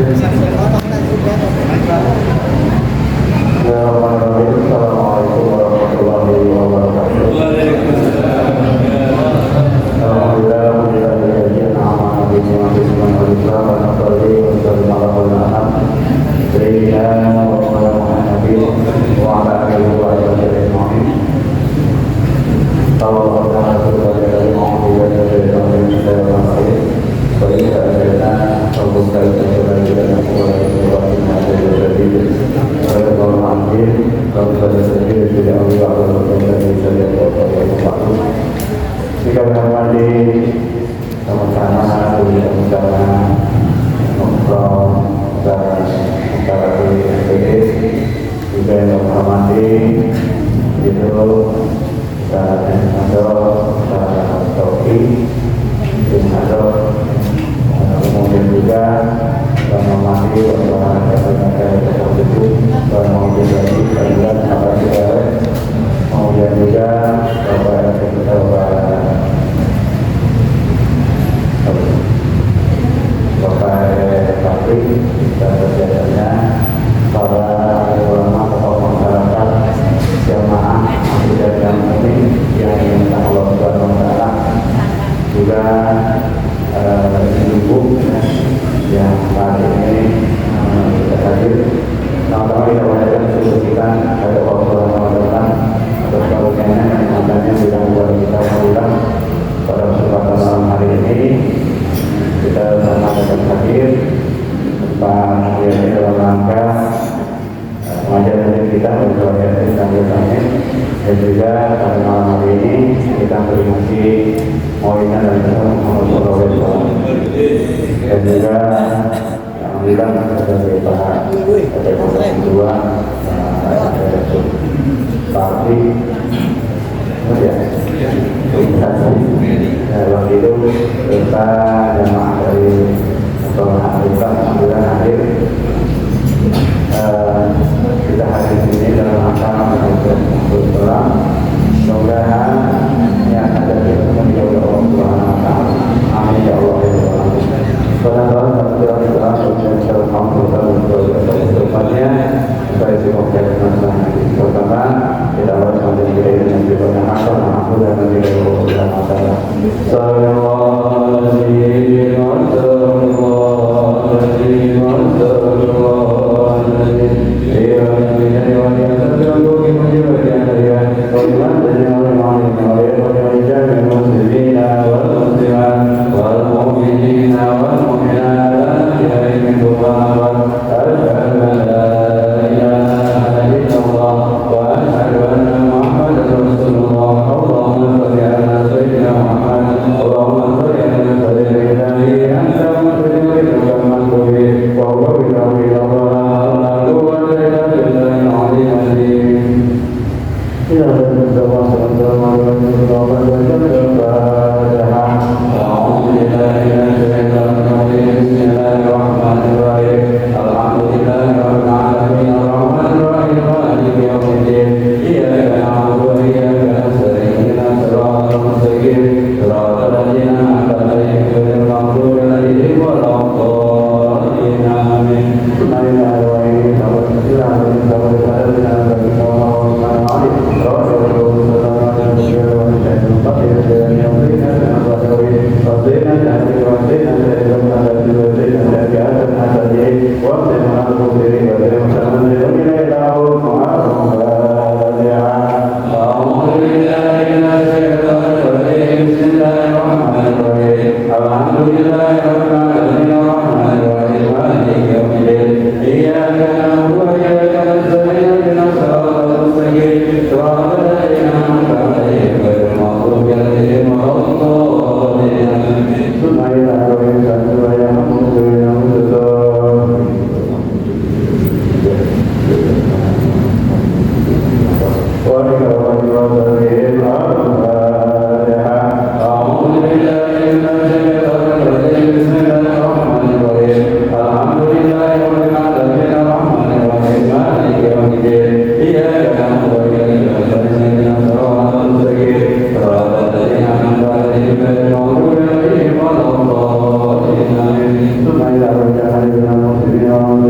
Terima kasih. Amin.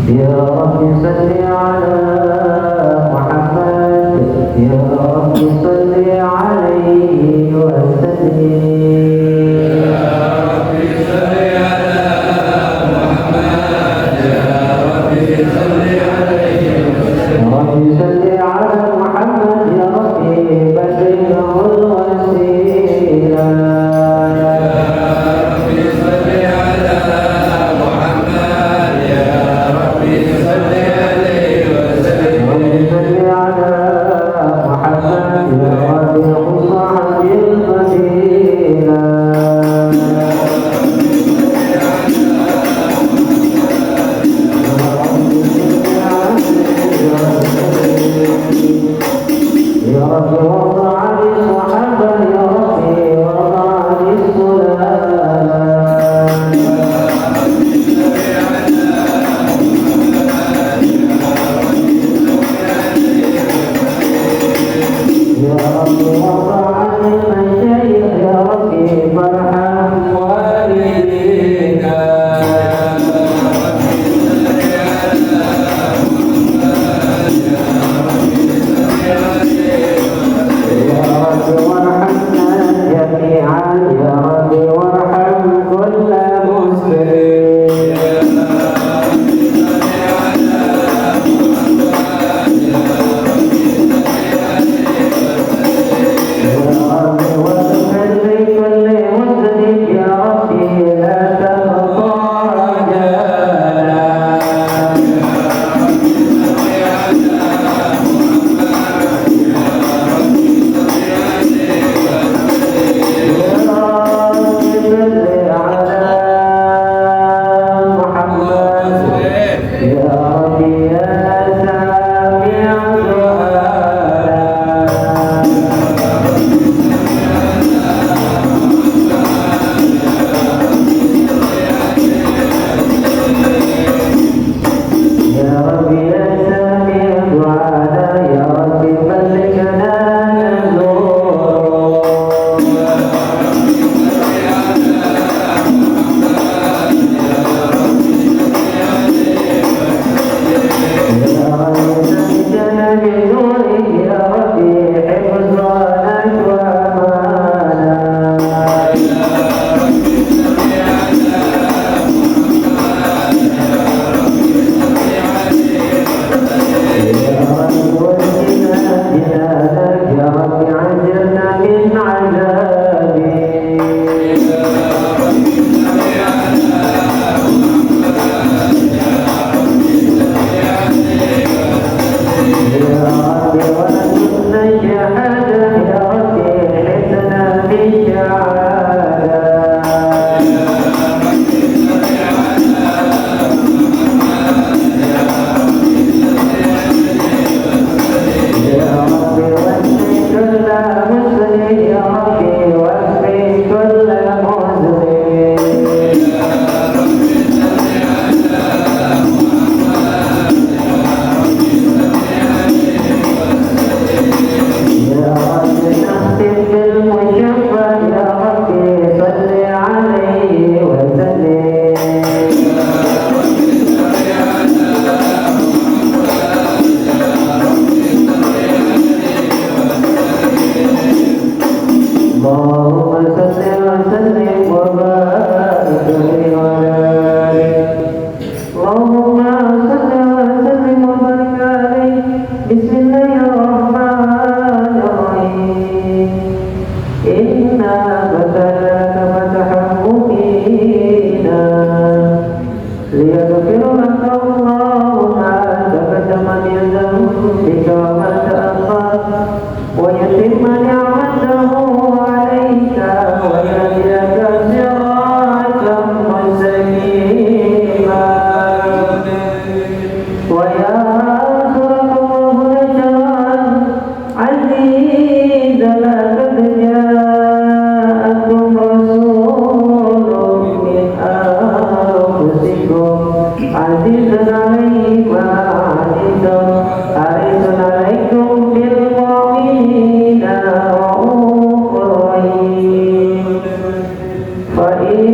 يا رب حسنا بالشعادة فإن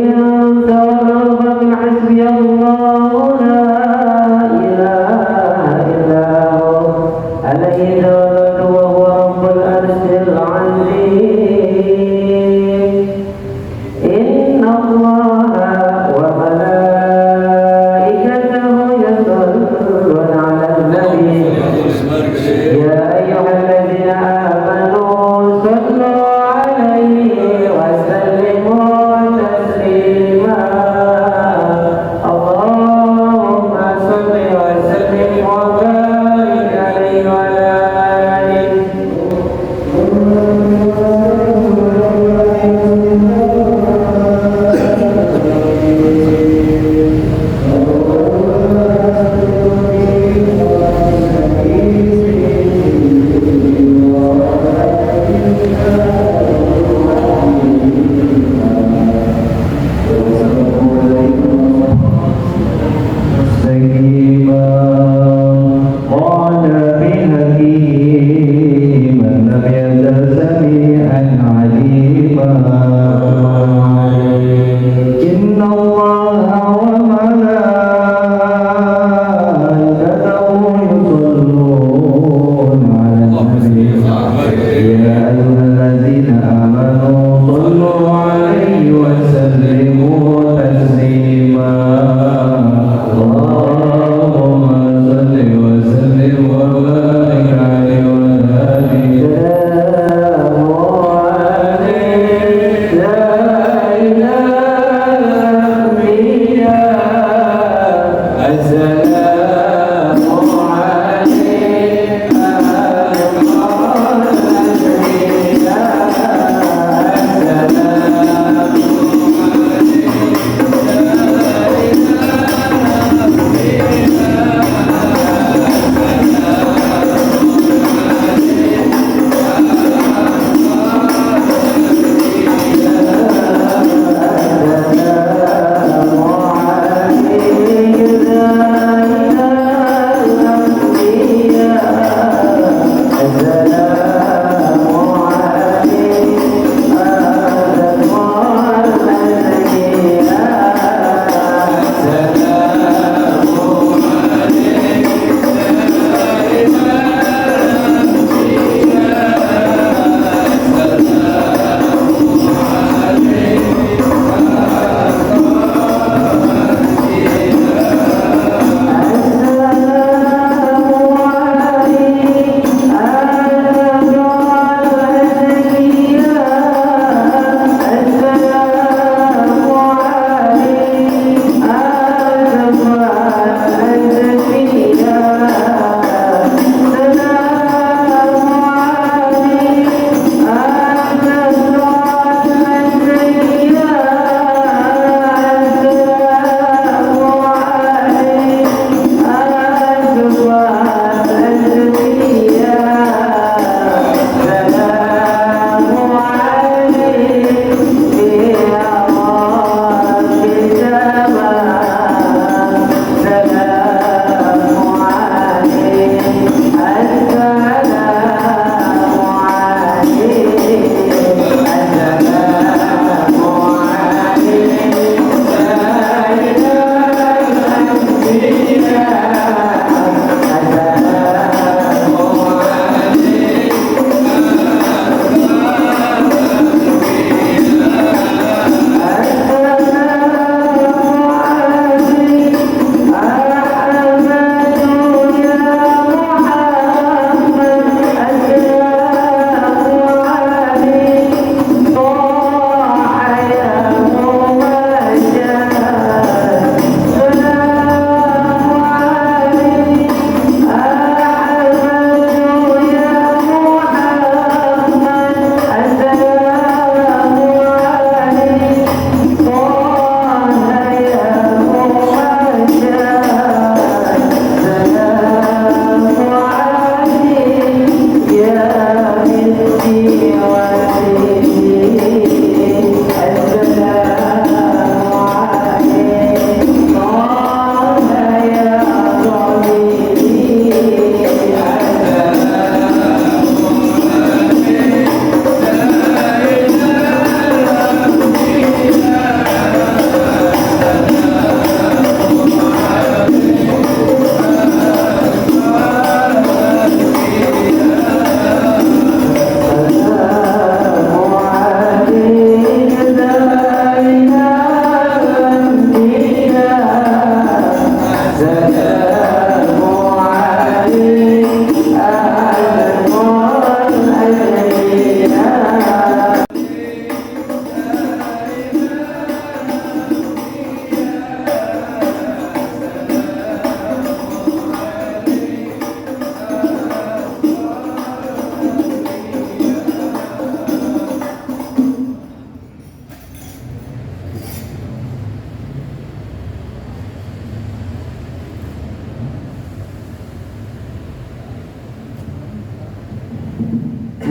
تولوا فقل حسبي الله لا إله إلا هو عليه توكلت وهو رب العرش العظيم إن الله وملائكته يصلون على النبي يا أيها الذين آمنوا صلوا عليه وسلموا تسليما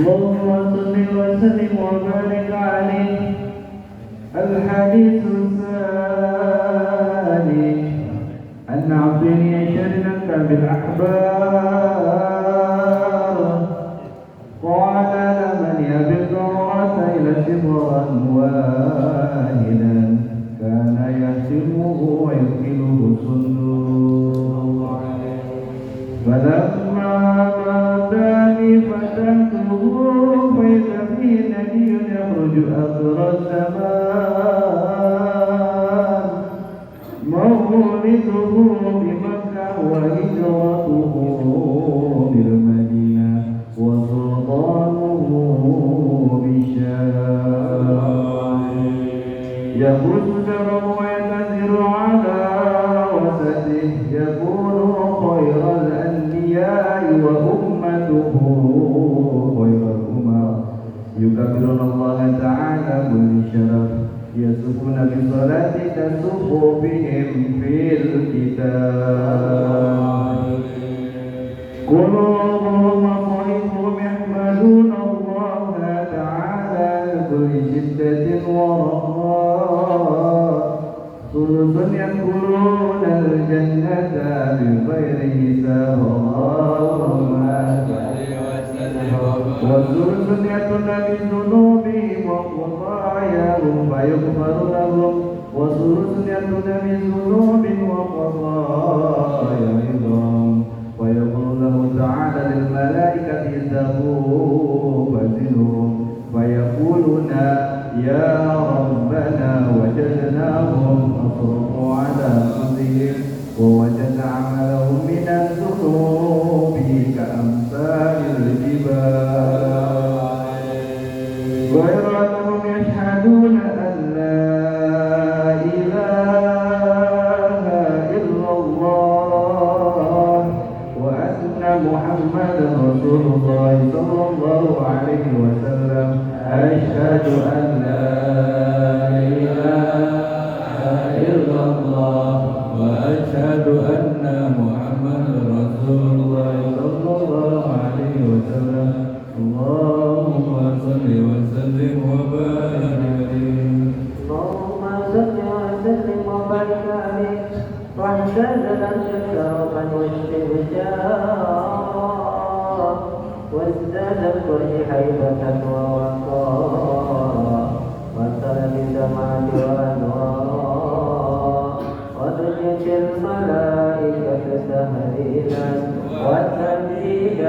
اللهم صل وسلم وبارك عليه. الحديث الثاني أن عبد يشرك بالأحبار قال لمن يبي الدورة إلى شبرا واحدا كان يحسبه ويكله صندوق فلما ماتني فتحته فإذا فيه نبي يخرج أخر الزمان مولده بمكة وهجرته بالمدينة وسلطانه بالشام يخرج شرا وينزل على وسطه يكون خير الأنبياء وأمته خير الأمم يكبرون الله تعالى كل شرف يسبون بالصلاة كسبوبهم في الكتاب قلوبهم صحيحهم يحمدون الله تعالى لكل شدة ورخاء ثلث يدخلون الجنة بغير حساب اللهم وثلث يأتون بذنوبهم وخطاياهم فيغفر لهم وثلث يأتون بذنوب وخطاياهم ويقول له تعالى للملائكة اذهبوا فزنهم فيقولون يا ربنا وجدناهم أصرفوا على أنفسهم ووجد عملهم من الذنوب كأمثال الجبال غير أنهم يشهدون أن لا إله إلا الله وأن محمدا رسول الله صلى الله عليه وسلم أشهد أن لا إله إلا الله وأشهد أن محمدا رسول الله صلى الله عليه وسلم اللهم صل وسلم وبارك عليه اللهم صل وسلم وبارك عليه واحتاج شرفا واستبشارا وازداد الكل هيبة ووقارا وصل بالجمال والنور ودجت الملائكة تهليلا والتمجيد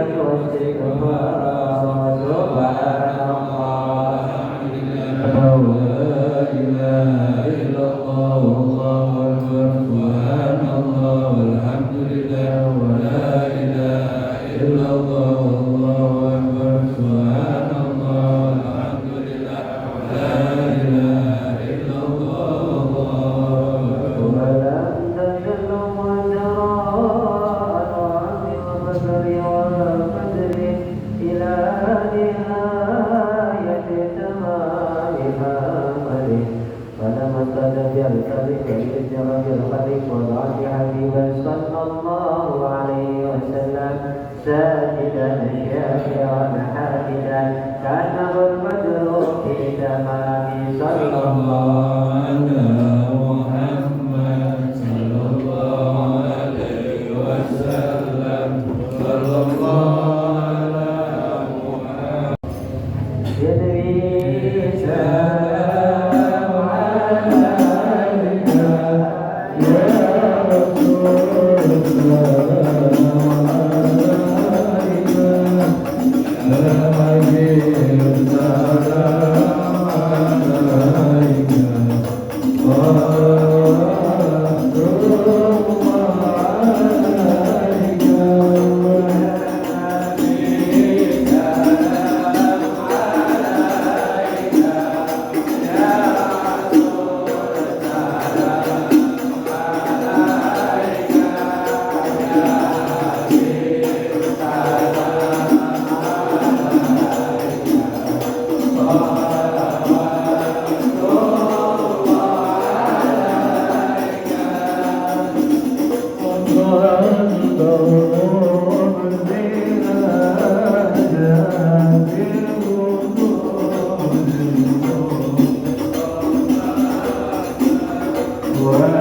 والاستغفار سبحان الله لا إله إلا الله والله أكبر سبحان الله والحمد لله ولا إله إلا الله والله أكبر سبحان الله والحمد لله ولا إله إلا الله والله أكبر ولم تزل مجراء الوعد والبصر والقدر إلى نهاية تمام أمره فلما استدب الكذب لإجرام الخلق وضعف حبيبا صلى الله عليه وسلم ساجدا شاكرا حامدا كأنه البدر في تمام صلى الله على محمد صلى الله عليه وسلم صلى الله على محمد يدري سلام عليك يا رسول الله عليك السلام عليك Oh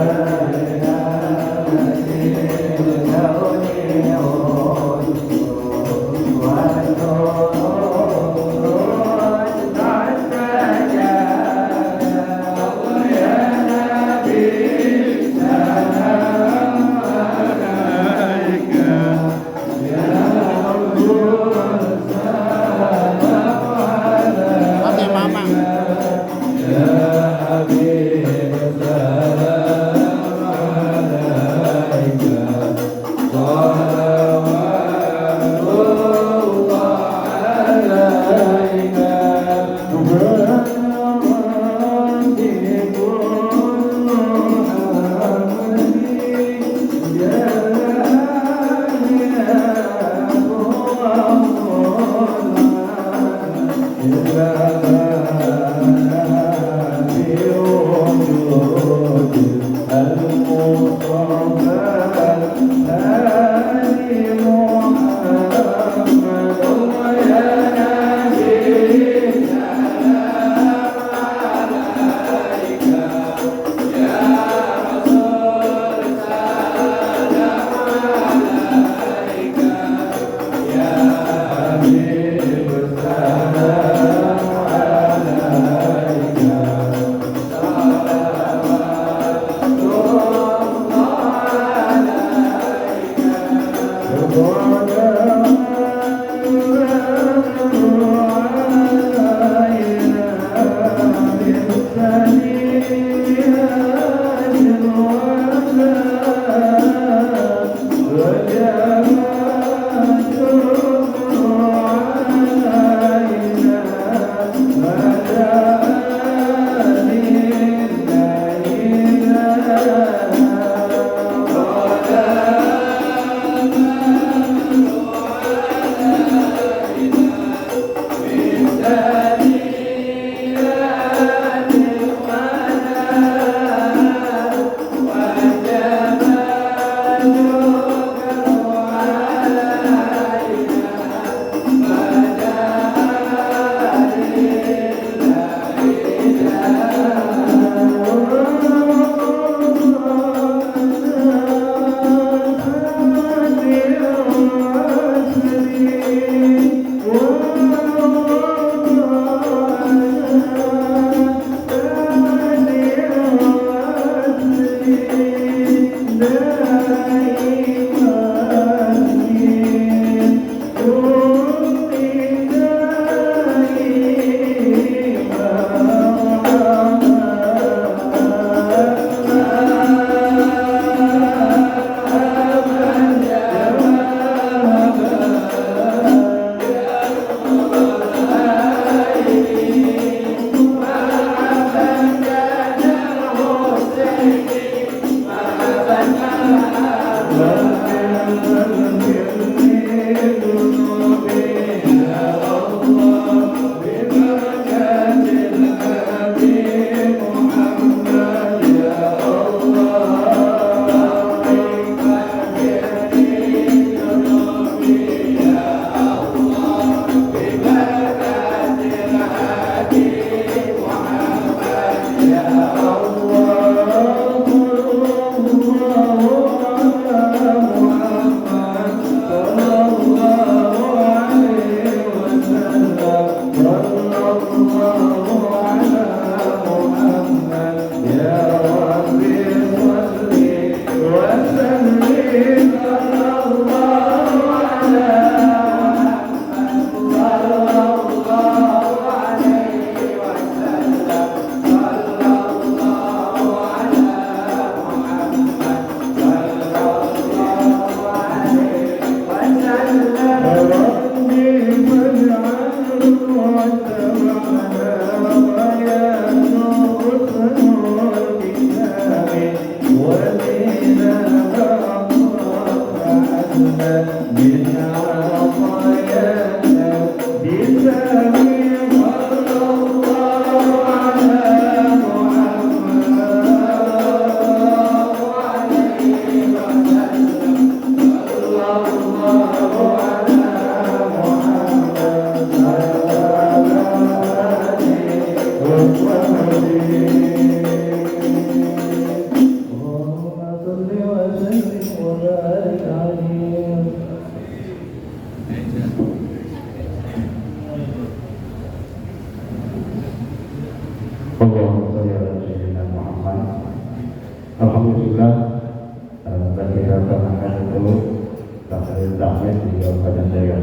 tahmid juga pada saya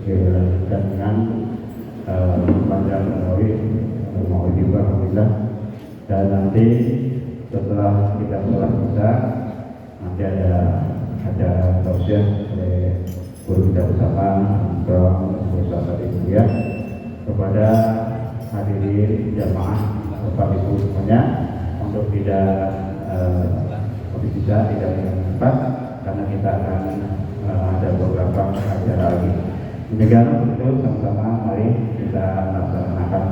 dilanjutkan dengan panjang tarawih mau juga alhamdulillah. Dan nanti setelah kita sholat isya nanti ada tausiah oleh guru kita bersama bersama ibu ya kepada hadirin jamaah bapak ibu semuanya untuk tidak bisa tidak cepat karena kita akan ada beberapa acara lagi. Demikian itu sama-sama mari kita laksanakan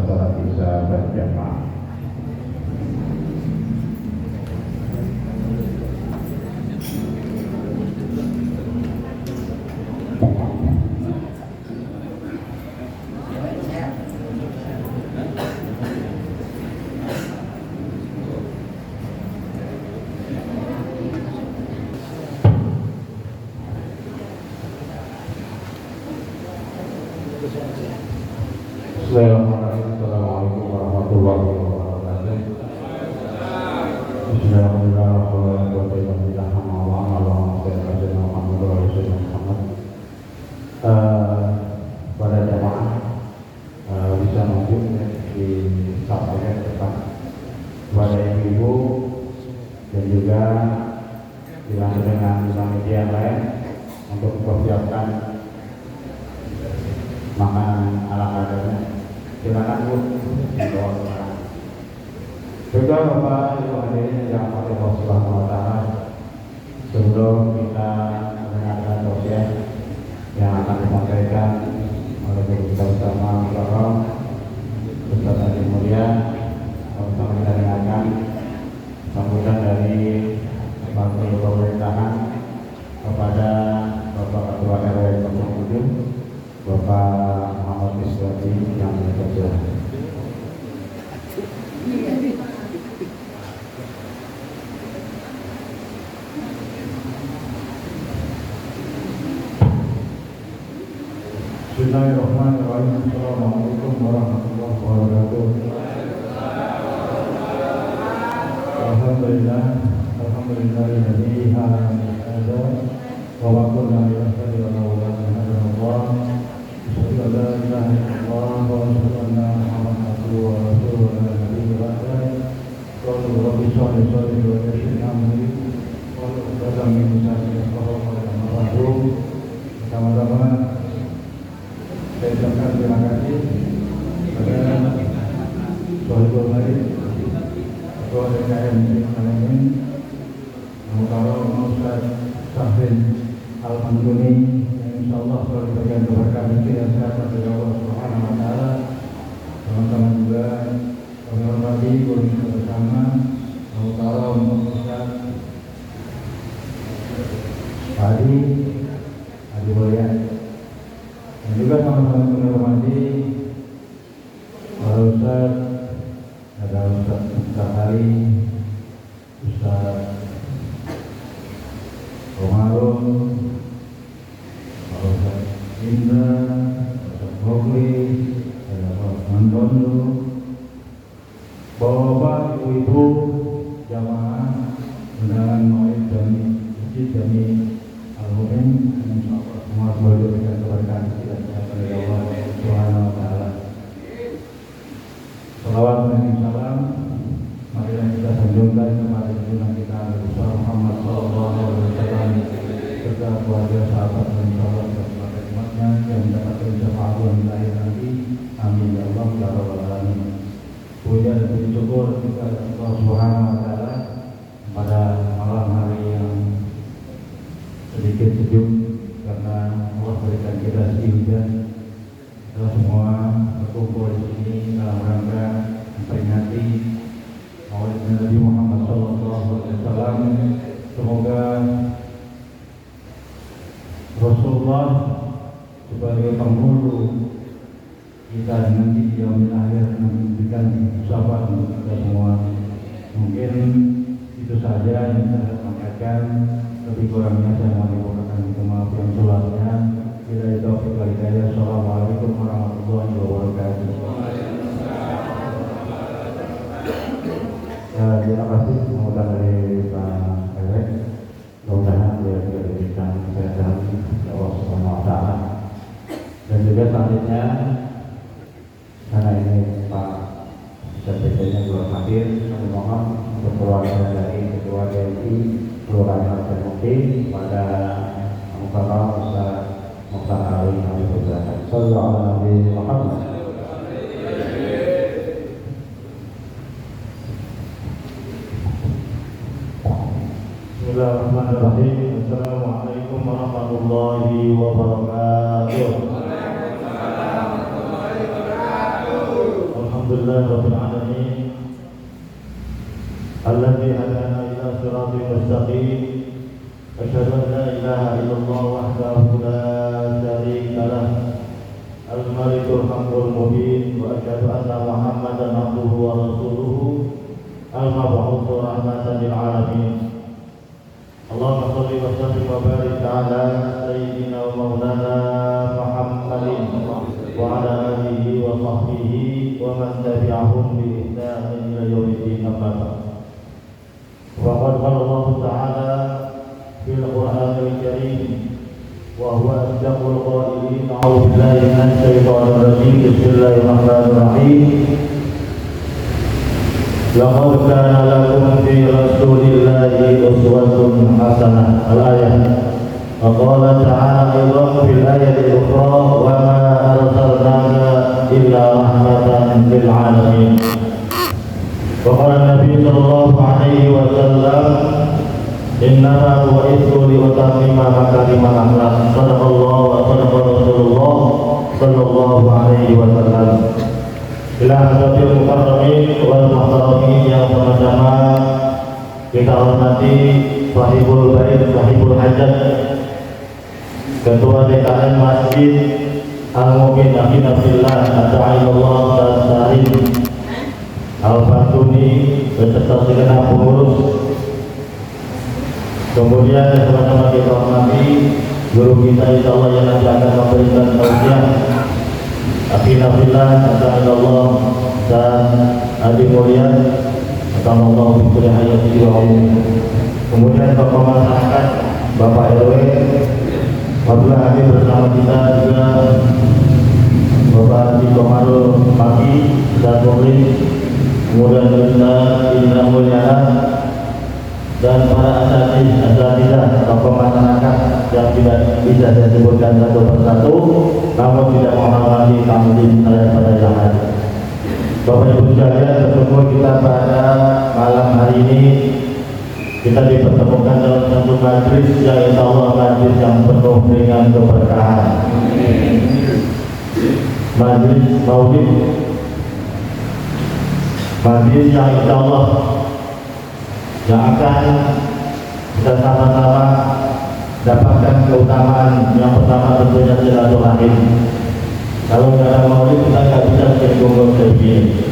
sholat isya berjamaah. Assalamualaikum warahmatullahi wabarakatuh. Pada jamaah bisa maju disampaikan depan kepada ibu dan juga dilanjut dengan media yang lain untuk mempersiapkan makanan ala kadarnya. Silakan Bu, dibawa ke sana. Juga Bapak Ibu hadirin yang dirahmati Allah Subhanahu wa taala, sebelum kita mendengarkan tausiah yang akan disampaikan oleh guru kita bersama Bapak Ustaz Haji Mulia, sama kita dengarkan sambutan dari Wakil Pemerintahan kepada Bapak Ketua RW 07 Bapak Muhammad Iswati yang berkenan. Bismillahirrahmanirrahim. Assalamualaikum warahmatullahi wabarakatuh. Alhamdulillah, alhamdulillahilladzi hadana wa ma kunna linahtadiya laula an hadana Allah. Asyhadu an la ilaha illallah wa asyhadu anna Muhammadan abduhu wa rasuluhu la nabiyya ba'dahu. Qul rabbi sholli wa yassir amri wa hlul min lisani yafqahu qawli. Sama-sama saya ucapkan terima kasih kepada Sohibul Mari Ketua DKM Alamin Mutaro Ustaz Sahrin Al-Mantuni yang insyaAllah selalu diberikan keberkahan rezeki dan kesehatan dari Allah Subhanahu wa taala. Teman-teman juga kami hormati guru kita bersama Mutaro Ustaz Adi Mulia. Dan juga teman-teman kami hormati para Ustaz, ada Ustaz Sahari, Ustaz Romarun, Ustaz Indra, Ustaz Bokli, ada Pak Mantondo, Bapak, Ibu-ibu, jamaah undangan maulid dan masjid kami Al-Mu'min, insyaallah semua boleh diberikan keberkahan dan kesehatan dari Allah Subhanahu wa taala. Salawat dan salam marilah kita sanjungkan kepada junjungan kita Nabi Muhammad sallallahu alaihi wasallam serta keluarga sahabat dan sahabat serta umatnya yang mendapatkan syafaat di akhir nanti. Amin ya Allah ya rabbal alamin. Puja dan puji syukur kepada Allah Subhanahu wa taala pada malam hari yang sedikit sejuk karena Allah berikan kita hujan. Kita semua berkumpul di sini dalam rangka memperingati Maulid Nabi Muhammad SAW. Semoga Rasulullah sebagai penghulu kita nanti di yaumil akhir memberikan syafaat untuk kita semua. Mungkin itu saja yang saya sampaikan. Lebih kurangnya saya mohon maaf yang selanjutnya. Bila itu berkali-kali. Assalamualaikum warahmatullahi wabarakatuh. Terima kasih sambutan dari Pak Erek. Mudah-mudahan dia diberikan kesehatan Juga selanjutnya karena ini Pak Sekretarinya belum hadir, kami mohon untuk perwakilan dari Ketua DLI Kelurahan dan Mukti pada Mukarram Ustaz Mukhtar Ali kami persilakan. Sallallahu alaihi Muhammad. Bismillahirrahmanirrahim. Assalamualaikum warahmatullahi wabarakatuh. Alhamdulillahirabbil alamin. Alladzi hadana ila siratal mustaqim. Asyhadu an la ilaha illallah wahdahu la syarika lah. Al-Malikul Haqqul Mubin wa asyhadu anna Muhammadan abduhu wa rasuluhu. Al-mab'utsu rahmatan lil alamin. Allahumma shalli wa sallim wa barik ala sayyidina wa maulana Muhammadin wa ala alihi wa sahbihi wa man tabi'ahum bi ihsan ila yaumiddin amma ba'd. Wa qad qala Allah ta'ala fil Qur'anil Karim wa huwa asdaqul qailin. A'udzu billahi minasy syaithanir rajim. Bismillahirrahmanirrahim. Laqad kana lakum fi rasulillahi uswatun hasanah. Al-ayah. Wa qala ta'ala aidan fil ayati ukhra wa ma arsalnaka illa rahmatan lil alamin. Wa qala Nabi sallallahu alaihi wasallam innama bu'ithu li utammima makarimal akhlaq. Sadaqallahu wa sadaqa Rasulullah sallallahu alaihi wasallam. Bila hadatil mukarramin wal muhtaramin yang sama-sama kita hormati sahibul bait, sahibul hajat, Ketua DKM Masjid Al-Mu'min Fillah Ata'illallah Tasari Al-Fatuni beserta segenap pengurus. Kemudian sama-sama kita hormati guru kita insyaallah yang nanti akan memberikan tausiah Akhilafillah, Ata'illallah dan Adi Mulia Ata'illallah Bikuri Hayati wa Umum. Kemudian Bapak Masyarakat, Bapak RW Wabilah hadir bersama kita juga Bapak Tiko Marul Pagi dan Pungli. Kemudian juga Indra Mulyana dan para asatidzah tokoh masyarakat yang tidak bisa saya sebutkan satu persatu, namun tidak menghormati tamu saya pada yang hadir. Bapak Ibu sekalian, bertemu kita pada malam hari ini. Kita dipertemukan dalam satu majlis yang insya Allah majlis yang penuh dengan keberkahan. Majlis Maulid, majlis yang insya Allah yang akan kita sama-sama dapatkan keutamaan. Yang pertama tentunya silaturahim. Kalau nggak ada maulid kita nggak bisa berkumpul begini.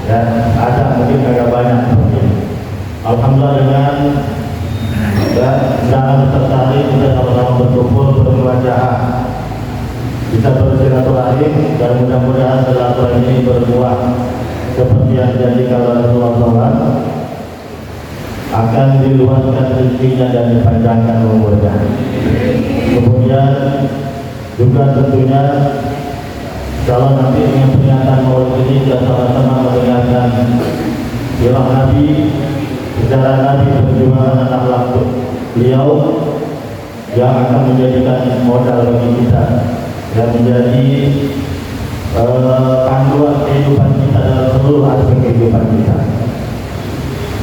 Dan ada mungkin agak banyak mungkin. Alhamdulillah dengan undangan peserta hari kita sama-sama berkumpul bermuajahah, bisa bersilaturahim dan mudah-mudahan silaturahim ini berbuah seperti yang dijanjikan oleh Rasulullah SAW, akan diluaskan rezekinya dan dipanjangkan umurnya. Kemudian juga tentunya kalau nanti dengan pernyataan maulid ini kita sama-sama mendengarkan sirah Nabi, sejarah Nabi perjuangan dan akhlak beliau yang akan menjadikan modal bagi kita dan menjadi panduan kehidupan kita dalam seluruh aspek kehidupan kita.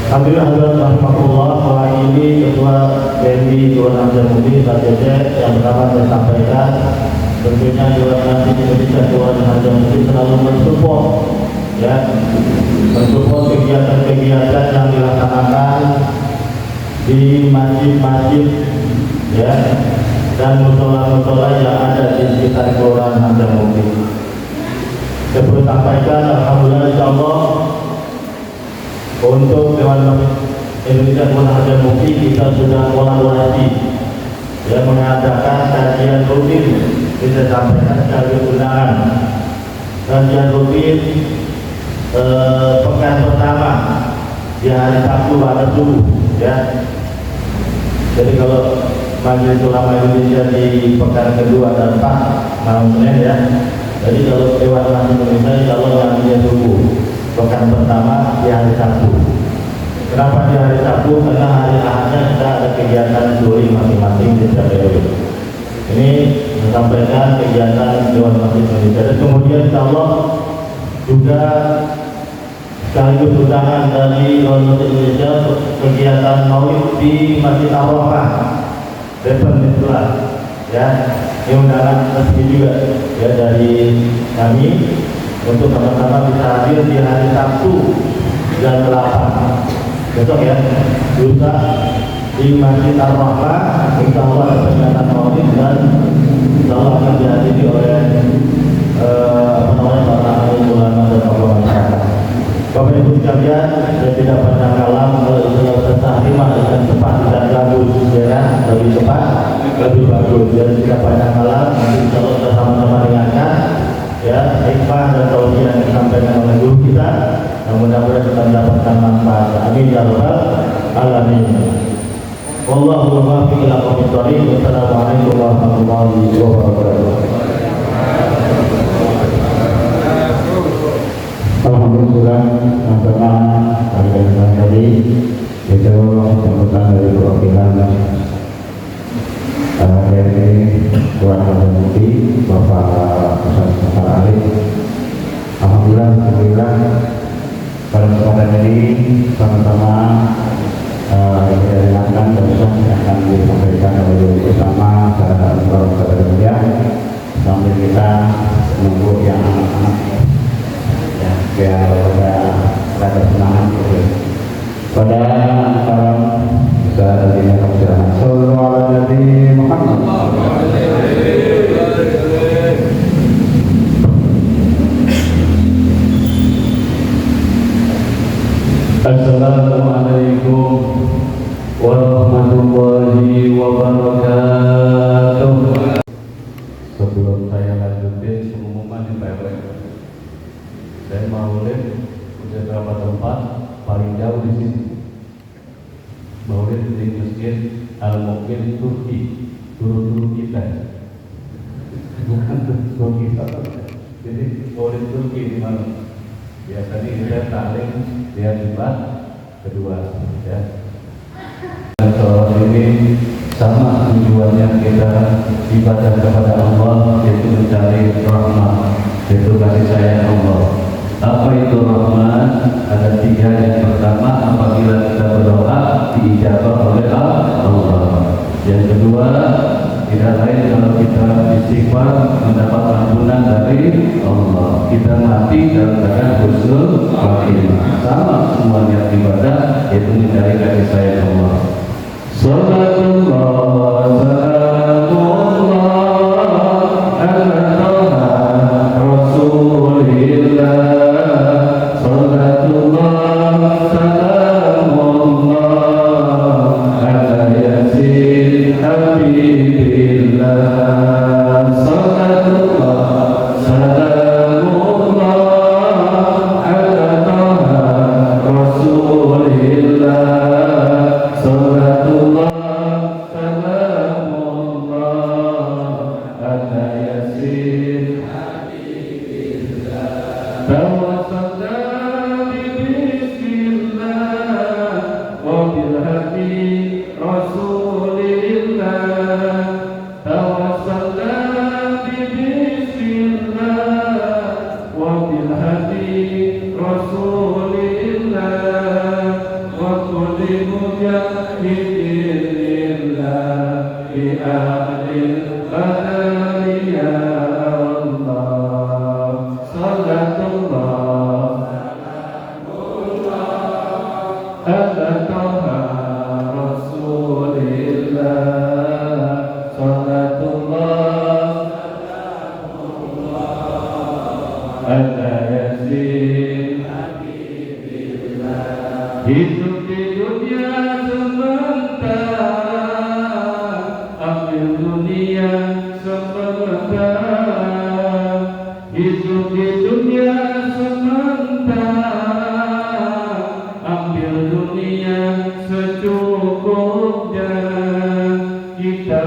Alhamdulillah rahmatullah, malam ini Ketua BNI Kelurahan dan Mukti Pak Cece yang pertama saya sampaikan, tentunya Dewan Masjid Indonesia Kelurahan dan Mukti selalu mensupport, ya, mensupport kegiatan-kegiatan yang dilaksanakan di masjid-masjid, ya, dan musola-musola yang ada di sekitar Kelurahan dan Mukti. Saya perlu sampaikan, alhamdulillah insyaallah untuk Dewan Masjid Indonesia Kelurahan dan Mukti kita sudah kolaborasi, ya, mengadakan kajian rutin. Kita sampaikan sekali undangan kajian rutin pekan pertama di hari Sabtu pada subuh, ya. Jadi kalau Majelis Ulama Indonesia di pekan kedua dan 4 malam Senin ya. Jadi kalau Dewan Ulama Indonesia insya Allah nantinya subuh pekan pertama di hari Sabtu. Kenapa di hari Sabtu? Karena hari Ahadnya kita ada kegiatan doi masing-masing di setiap RW. Ini menyampaikan kegiatan Dewan Ulama Indonesia dan kemudian insya Allah juga sekaligus undangan dari Dewan Ulama Indonesia kegiatan maulid di Masjid Ar-Rahmah Depan Islam ya. Ini undangan resmi juga ya dari kami untuk sama-sama bisa hadir di hari Sabtu jam 8 besok ya, lusa di Masjid Ar-Rahmah. Insya Allah ada kegiatan maulid dan insya Allah akan dihadiri oleh para ulama dan tokoh masyarakat. Bapak Ibu sekalian, saya tidak panjang kalam, terima dengan cepat dan bagus ya, lebih cepat, lebih bagus. Dan tidak panjang kalam, nanti kalau kita sama-sama dengarkan ya, hikmah dan tausiah yang disampaikan oleh guru kita, dan mudah-mudahan kita mendapatkan manfaat. Amin ya rabbal alamin. Wallahu muwaffiq ila aqwamit thoriq. Wassalamualaikum warahmatullahi wabarakatuh. Alhamdulillah, teman-teman, kalian tadi itu sambutan dari perwakilan dari Tuan Haji Mufti Bapak Ustaz Muhammad Ali. Alhamdulillah pada kesempatan ini sama-sama kita dengarkan barusan yang akan disampaikan oleh bersama saudara-saudara mulia sambil kita menunggu yang anak-anak biar pada semangat gitu. Pada bisa dari Rasulullah Sallallahu Alaihi Muhammad. Assalamualaikum warahmatullahi wabarakatuh. Sebelum saya lanjutin pengumuman di PW, saya maulid udah berapa tempat paling jauh di sini. Maulid di Masjid Al-Muqin Turki, turun kita, bukan Turki kita. Jadi maulid Turki di mana? Biasanya kita tarik dia debat kedua ya. Dan sholat ini sama tujuannya kita ibadah kepada Allah, yaitu mencari rahmat, yaitu kasih sayang Allah. Apa itu rahmat? Ada 3. Yang pertama, apabila kita berdoa diijabah oleh Allah. Yang kedua, tidak lain kalau kita istighfar mendapat ampunan dari Allah. Kita mati dalam keadaan husnul khatimah. Sama semua niat ibadah, yaitu mencari kasih sayang Allah. Sallallahu hidup di dunia sementara, ambil dunia sementara. Hidup di dunia sementara, ambil dunia secukupnya. Kita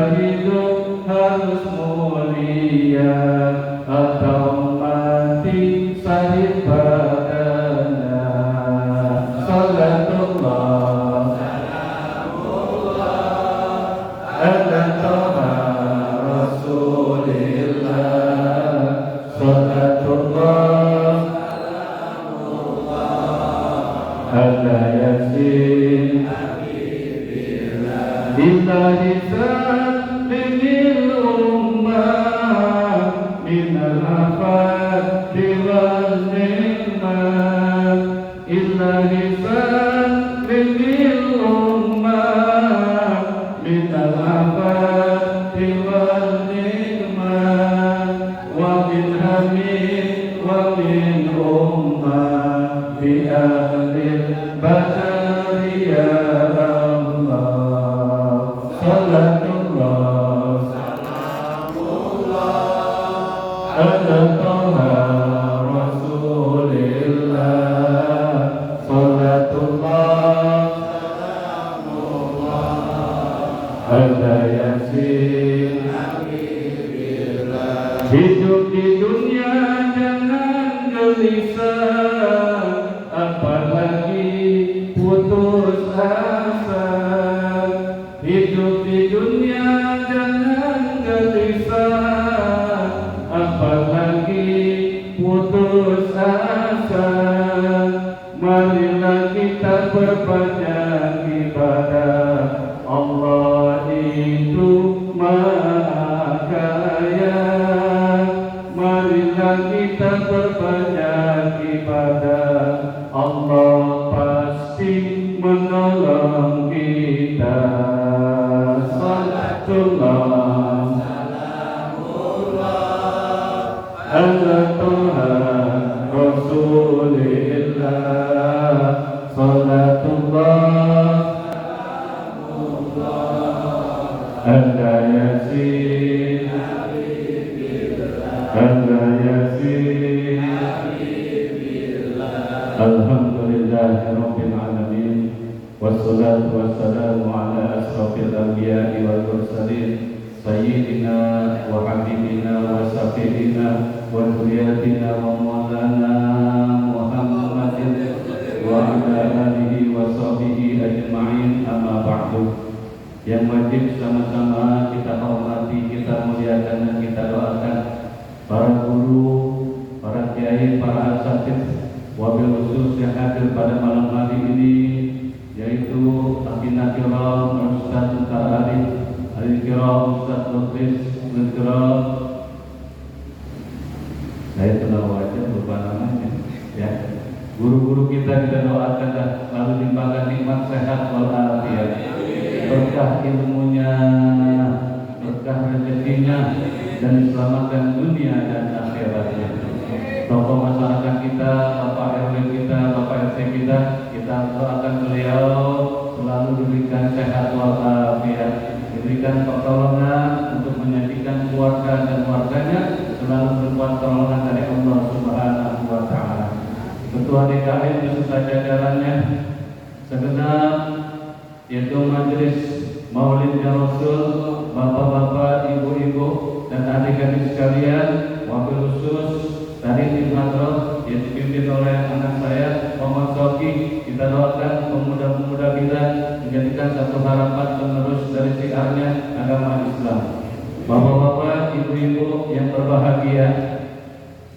إلهي سلم الأمة من الآفات والنعمات إلهي سلم الأمة من الآفات والنعمات ومن هم ومن أمة بأهل البشر يا الله صلاة الله سلام الله على طه رسول الله صلاة الله سلام الله على ياسين hidup di dunia jangan gelisah, apalagi putus asa. Hidup di dunia jangan gelisah, apalagi putus asa. Marilah kita berbanyak ibadah, Allah itu Maha Kaya. Marilah kita berbanyak ibadah, Allah pasti menolong kita. Salatullah salamullah ala Tuhan Rasulillah. Salatullah salamullah ala Yasin ala Yasin. Alhamdulillahirabbil alamin. Wassalatu wassalamu ala asrofil anbiya'i wal mursalin sayyidina wa habibina wa syafi'ina wa dhurriyyatina wa maulana Muhammadin wa ala alihi wa sahbihi ajma'in. Amma ba'du. Yang wajib sama-sama kita hormati, kita muliakan dan kita doakan para guru, para kiai, para asatidz, wabil khusus yang hadir pada malam hari ini, yaitu Abina Kiram, Ustaz Mukhtar Arif Kiram, Ustaz Lutfis Kiram. Saya telah wajah lupa namanya, ya. Guru-guru kita doakan selalu diberikan nikmat sehat walafiat, berkah ilmunya, berkah rezekinya, dan diselamatkan dunia dan akhiratnya. Tokoh masyarakat kita, Bapak RW kita, Bapak RT kita doakan beliau selalu diberikan sehat walafiat, diberikan pertolongan untuk menyajikan keluarga dan keluarganya, selalu berbuat pertolongan dari Allah Subhanahu wa Ta'ala. Ketua DKM beserta jajarannya, segenap yaitu Majelis Maulidnya Rasul, bapak-bapak, ibu-ibu, dan adik-adik sekalian, wabil khusus dari tim Hadroh yang dipimpin oleh anak saya Muhammad Soki. Kita doakan pemuda-pemuda kita menjadikan satu harapan penerus dari syiarnya agama Islam. Bapak-bapak, ibu-ibu yang berbahagia,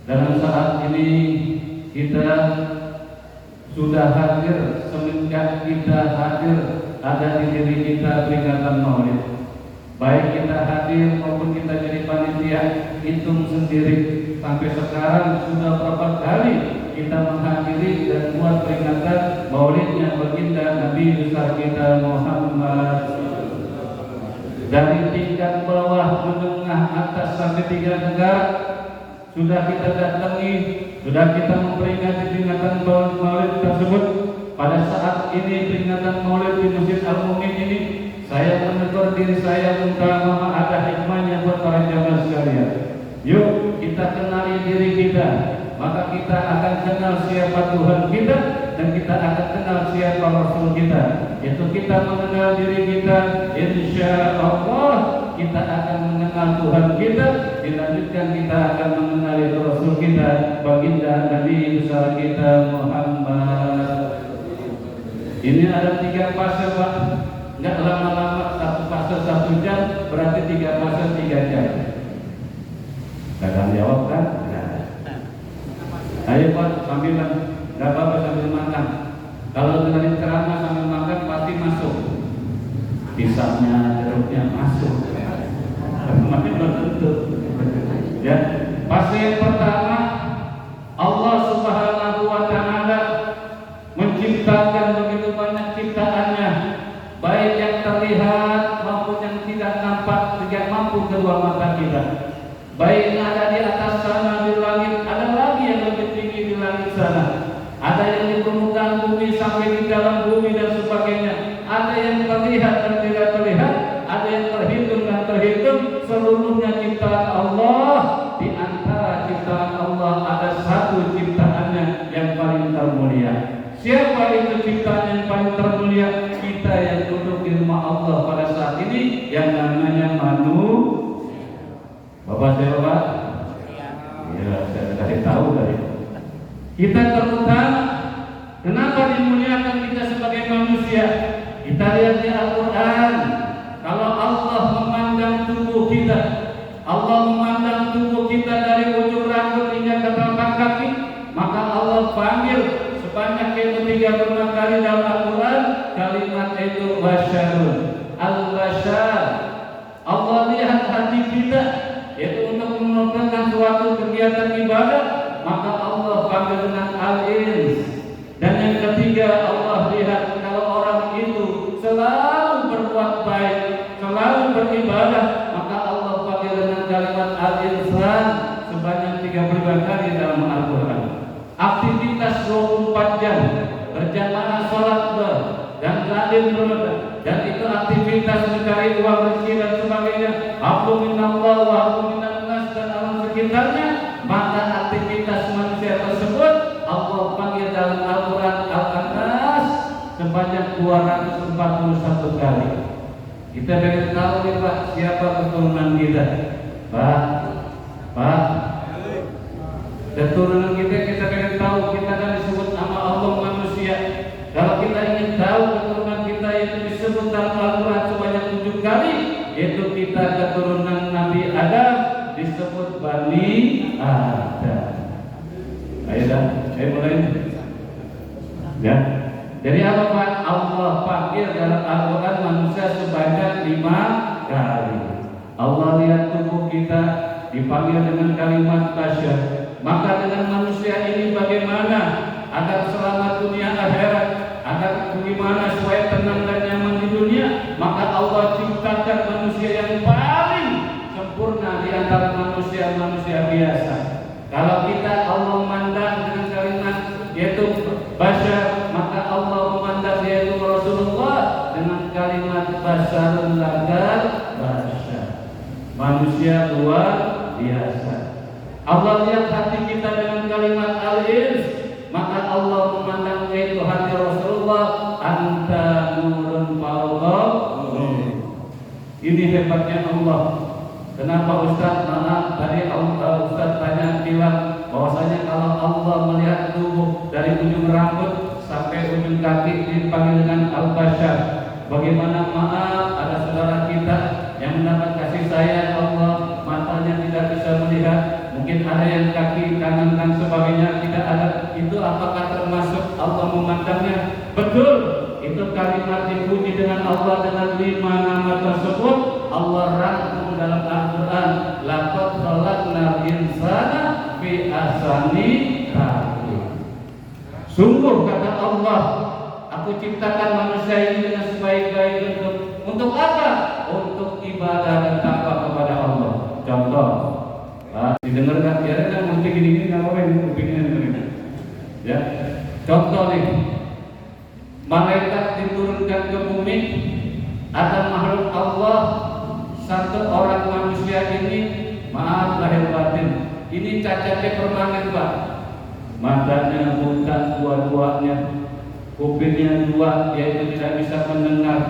dalam saat ini kita sudah hadir, semenjak kita hadir ada di diri kita peringatan Maulid. Baik kita hadir maupun kita jadi panitia, hitung sendiri sampai sekarang sudah berapa kali kita menghadiri dan buat peringatan Maulidnya baginda Nabi besar kita Muhammad. Dari tingkat bawah, menengah, atas sampai 3 negara sudah kita datangi, sudah kita memperingati peringatan Maulid tersebut. Pada saat ini peringatan Maulid di Masjid Al-Mumin ini, saya menegur diri saya, mudah-mudahan ada hikmahnya buat para jamaah sekalian. Yuk kita kenali diri kita, maka kita akan kenal siapa Tuhan kita, dan kita akan kenal siapa Rasul kita. Itu kita mengenal diri kita, insya Allah kita akan mengenal Tuhan kita. Dilanjutkan kita akan mengenali Rasul kita, baginda Nabi besar kita Muhammad. Ini ada 3 fase, Pak. Enggak lama-lama, 1 fase 1 jam, berarti 3 fase 3 jam. Kadang jawab kan? Ayo Pak, sambilan, enggak apa-apa sambil makan. Kalau dengerin ceramah sambil makan pasti masuk. Pisangnya harusnya masuk. Makin belum tentu. Ya, fase yang pertama Allah Subhanahu wa Ta'ala menciptakan begitu banyak ciptaannya, baik yang terlihat maupun yang tidak nampak, tidak mampu kedua mata kita. Baik yang ada di atas sana di langit, ada lagi yang lebih tinggi di langit sana. Ada yang di permukaan bumi sampai di dalam bumi dan sebagainya. Ada yang terlihat dan tidak terlihat, ada yang terhitung dan terhitung. Seluruhnya ciptaan Allah. Di antara ciptaan Allah ada satu ciptaannya yang paling termulia. Siapa itu ciptaan yang paling termulia? Kita yang duduk di rumah Allah pada saat ini, yang namanya manusia. Bapak saya Bapak? Ya, saya kasih tahu tadi. Kita terutama, kenapa dimuliakan kita sebagai manusia? Kita lihat di Al-Quran. Kalau Allah memandang tubuh kita, Allah memandang tubuh kita dari ujung rambut hingga ke telapak kaki, maka Allah panggil sebanyak yang 35 kali dalam Al-Quran kalimat itu basyarun. Al-basyar. Allah lihat hati kita, yaitu untuk melakukan suatu kegiatan ibadah, maka Allah panggil dengan al-ins. Dan yang ketiga, Allah lihat kalau orang itu selalu berbuat baik, selalu beribadah, maka Allah panggil dengan kalimat al-insan sebanyak 35 kali dalam Al-Quran. Aktivitas 24 jam, berjamaah sholat dan taklim dan itu aktivitas mencari uang rezeki dan sebagainya, hablum minallah wa hablum minannas dan alam sekitarnya, maka aktivitas manusia tersebut Allah panggil dalam Al-Quran Al-Nas sebanyak 241 kali. Kita pengen tahu nih Pak, siapa keturunan kita? Pak, keturunan kita pengen tahu. Kita kan disebut nama Allah manusia. Kalau kita ingin tahu keturunan kita itu disebut dalam Al-Quran sebanyak 7 kali, yaitu kita keturunan Nabi Adam, disebut Bani Adam. Ayo dah, saya mulai. Ya. Jadi apa Pak? Allah panggil dalam Al-Quran manusia sebanyak 5 kali. Allah lihat tubuh kita dipanggil dengan kalimat basyar. Maka dengan manusia ini bagaimana agar selamat dunia akhirat, agar bagaimana supaya tenang dan nyaman di dunia, maka Allah ciptakan manusia yang paling sempurna di antara manusia-manusia biasa. Kalau kita Allah memandang dengan kalimat yaitu basyar, maka Allah memandang yaitu Rasulullah dengan kalimat basyarun lakal basyar, manusia luar biasa. Allah lihat hati kita dengan kalimat al-ins, maka Allah memandang yaitu hati Rasulullah anta nurun fawqa nur. Ini hebatnya Allah. Kenapa Ustaz? Maaf, tadi Ustaz tanya bilang bahwasanya kalau Allah melihat tubuh dari ujung rambut sampai ujung kaki dipanggil dengan al-basyar. Bagaimana maaf ada saudara kita yang mendapat kasih sayang Allah, matanya tidak bisa melihat, mungkin ada yang kaki kanan dan sebagainya tidak ada. Itu apakah termasuk Allah memandangnya? Betul. Itu kalimat dipuji dengan Allah dengan 5 nama tersebut. Allah rangkum dalam Al-Quran, laqad khalaqnal insana fi ahsani taqwim. Sungguh kata Allah, aku ciptakan manusia ini dengan sebaik-baik bentuk. Untuk apa? Untuk ibadah dan takwa kepada Allah. Contoh, didengar kan? Ya kan nanti gini-gini nggak apa-apa ini kupingnya. Ya, contoh nih, malaikat diturunkan ke bumi, ada makhluk Allah. Satu orang manusia ini, maaf lahir batin, ini cacatnya permanen Pak. Matanya buta dua-duanya, kupingnya 2, yaitu tidak bisa mendengar,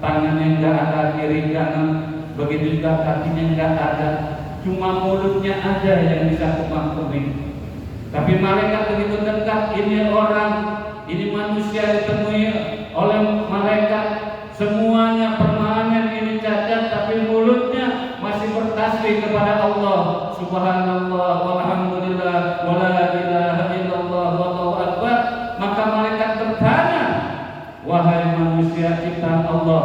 tangannya enggak ada kiri kanan, begitu juga kakinya enggak ada, cuma mulutnya aja yang bisa kemak-kemik. Tapi malaikat begitu dekat, ini orang, ini manusia ditemui oleh malaikat, semuanya permanen, ini cacat, tapi mulutnya masih bertasbih kepada Allah. Subhanallah, walhamdulillah, wala ilaha illallah, wallahu akbar. Maka malaikat bertanya, wahai manusia ciptaan Allah,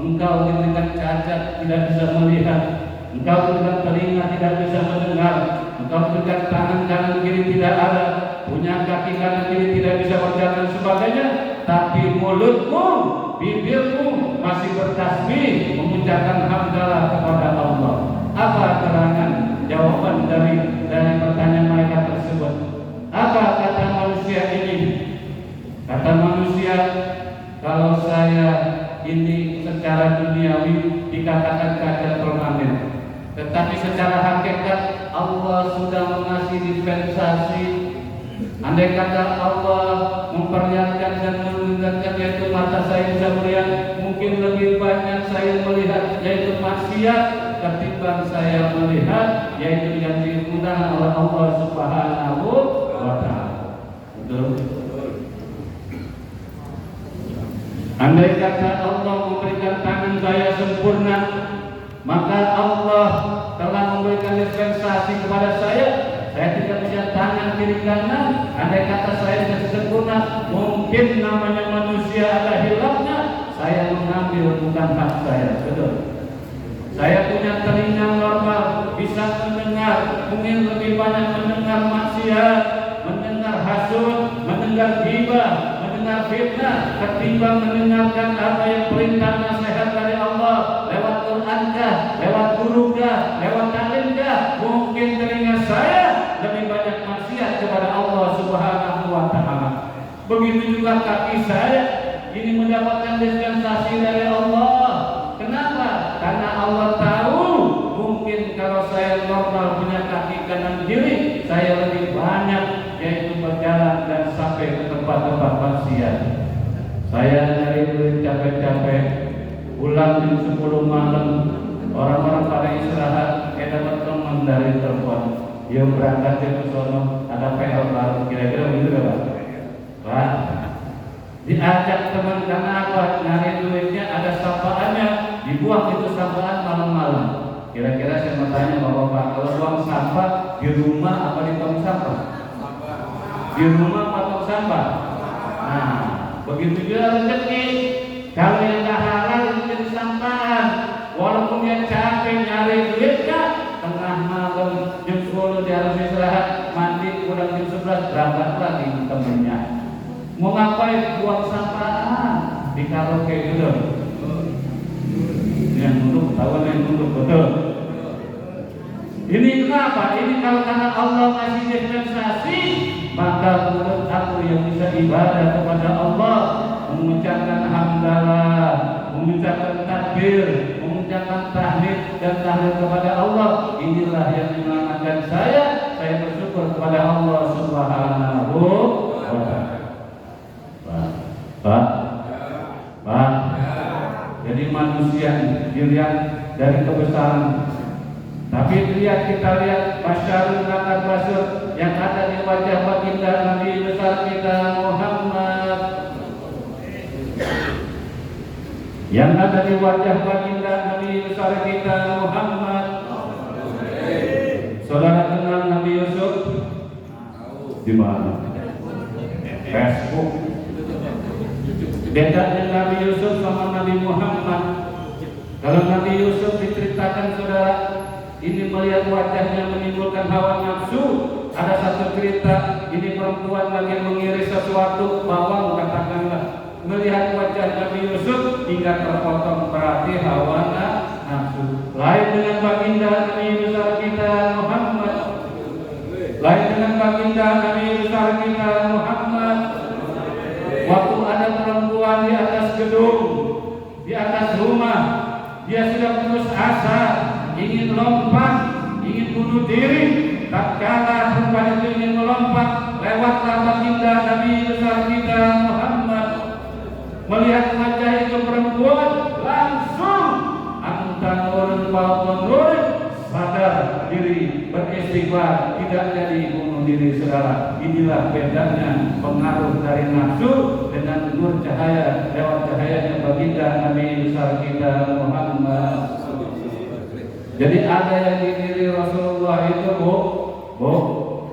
Engkau diberikan cacat tidak bisa melihat, Engkau diberikan telinga tidak bisa mendengar, Engkau diberikan tangan kanan kiri tidak ada, punya kaki kanan kiri tidak bisa berjalan sebagainya, tapi mulutmu, bibirmu masih bertasbih mengucapkan hamdalah kepada Allah. Apa terangan jawaban dari pertanyaan mereka tersebut? Apa kata manusia ini? Kata manusia, kalau saya ini secara duniawi dikatakan cacat permanen, tetapi secara hakikat Allah sudah mengasih dispensasi. Andai kata Allah memperlihatkan dan menunjukkan yaitu mata saya bisa melihat, mungkin lebih banyak saya melihat yaitu maksiat ketimbang saya melihat yaitu yang diundang oleh Allah Subhanahu wa Ta'ala. Betul? Andai kata Allah memberikan tangan saya sempurna, maka Allah telah memberikan dispensasi kepada saya tidak punya tangan kiri kanan. Andai kata saya tidak sempurna, mungkin namanya manusia ada hilangnya, saya mengambil bukan hak saya. Betul? Saya punya telinga normal, bisa mendengar, mungkin lebih banyak mendengar maksiat, mendengar hasud, mendengar ghibah, mendengar fitnah ketimbang mendengarkan apa yang perintah nasihat dari Allah lewat Quran-kah, lewat guru-kah, lewat taklim-kah. Mungkin telinga saya lebih banyak maksiat kepada Allah Subhanahu wa Ta'ala. Begitu juga kaki saya ini mendapatkan dispensasi dari Allah. Kenapa? Karena Allah tahu mungkin kalau saya normal punya kaki kanan kiri, saya lebih banyak yaitu berjalan dan sampai ke tempat-tempat maksiat. Saya nyari duit capek-capek, pulang jam 10 malam, orang-orang pada istirahat, dapat teman dari telepon, dia berangkat ke sono, ada PR baru, kira-kira begitu gak Pak? Diajak teman karena apa? Nyari duitnya, ada sampaannya, dibuang itu sampah malam-malam. Kira-kira saya mau tanya Bapak, kalau buang sampah di rumah apa di tong sampah? Di rumah apa tong sampah? Nah, begitu juga rezeki. Kalau yang dah halal jadi sampahan, walaupun dia capek nyari duitnya, tengah malam jam 10 dia harus istirahat, mandi pulang jam 11 berangkat lagi temennya. Mau ngapain? Buang sampahan di karaoke gitu. Yang nunduk, tahu yang nunduk, betul. Ini kenapa? Ini kalau karena Allah kasih dispensasi, maka menurut aku yang bisa ibadah kepada Allah, mengucapkan hamdalah, mengucapkan takbir, mengucapkan tahlil dan tahlil kepada Allah, inilah yang menyelamatkan saya. Saya bersyukur kepada Allah Subhanahu wa Ta'ala. Pak. Jadi manusia dilihat dari kebesaran, tapi kita lihat masyarul bakat rasul yang ada di wajah baginda Nabi besar kita Muhammad, yang ada di wajah baginda Nabi besar kita Muhammad. Saudara kenal Nabi Yusuf? Di mana? Facebook. Bedanya Nabi Yusuf sama Nabi Muhammad. Kalau Nabi Yusuf diceritakan saudara, ini melihat wajahnya menimbulkan hawa nafsu. Ada satu cerita, ini perempuan lagi mengiris sesuatu, bawang katakanlah. Melihat wajah Nabi Yusuf hingga terpotong, berarti hawa nafsu. Lain dengan baginda Nabi besar kita Muhammad. Lain dengan baginda Nabi besar kita Muhammad. Waktu ada perempuan di atas gedung, di atas rumah, dia sudah putus asa, ingin lompat, ingin bunuh diri. Tatkala perempuan itu ingin melompat, lewatlah baginda Nabi besar kita Muhammad. Melihat wajah itu perempuan, langsung anta nurun wa nurun, sadar diri, beristighfar, tidak jadi bunuh diri saudara. Inilah bedanya pengaruh dari nafsu dengan nur cahaya, lewat cahayanya baginda Nabi besar kita Muhammad. Jadi ada yang di diri Rasulullah itu bu,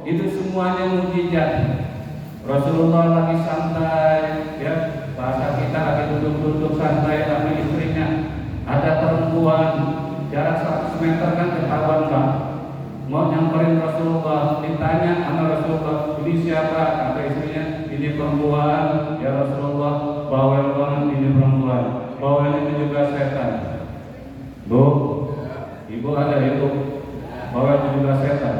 itu semuanya mukjizat. Rasulullah lagi santai, ya bahasa kita lagi duduk-duduk santai sama istrinya. meter kan ketahuan Bang. Mau nyamperin Rasulullah, ditanya sama Rasulullah, ini siapa? Kata istrinya, ini perempuan. Ya Rasulullah, bawel banget ini perempuan. Bawel itu juga setan. Bu, ibu ada itu. Bawel itu juga setan.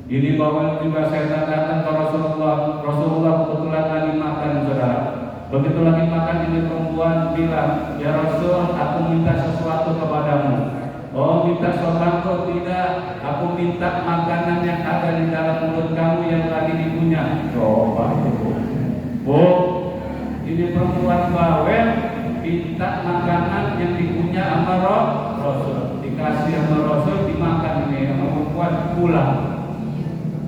Ini bawel itu juga setan datang ke Rasulullah. Rasulullah kebetulan lagi makan, saudara. Begitu lagi makan, ini perempuan bilang, ya Rasul, aku minta sesuatu kepadamu. Oh, minta sodako? Tidak, aku minta makanan yang ada di dalam mulut kamu yang lagi dikunyah. Coba itu, Bu, ini perempuan bawel minta makanan yang dikunyah sama Rasul, dikasih sama Rasul, dimakan ini sama perempuan, pulang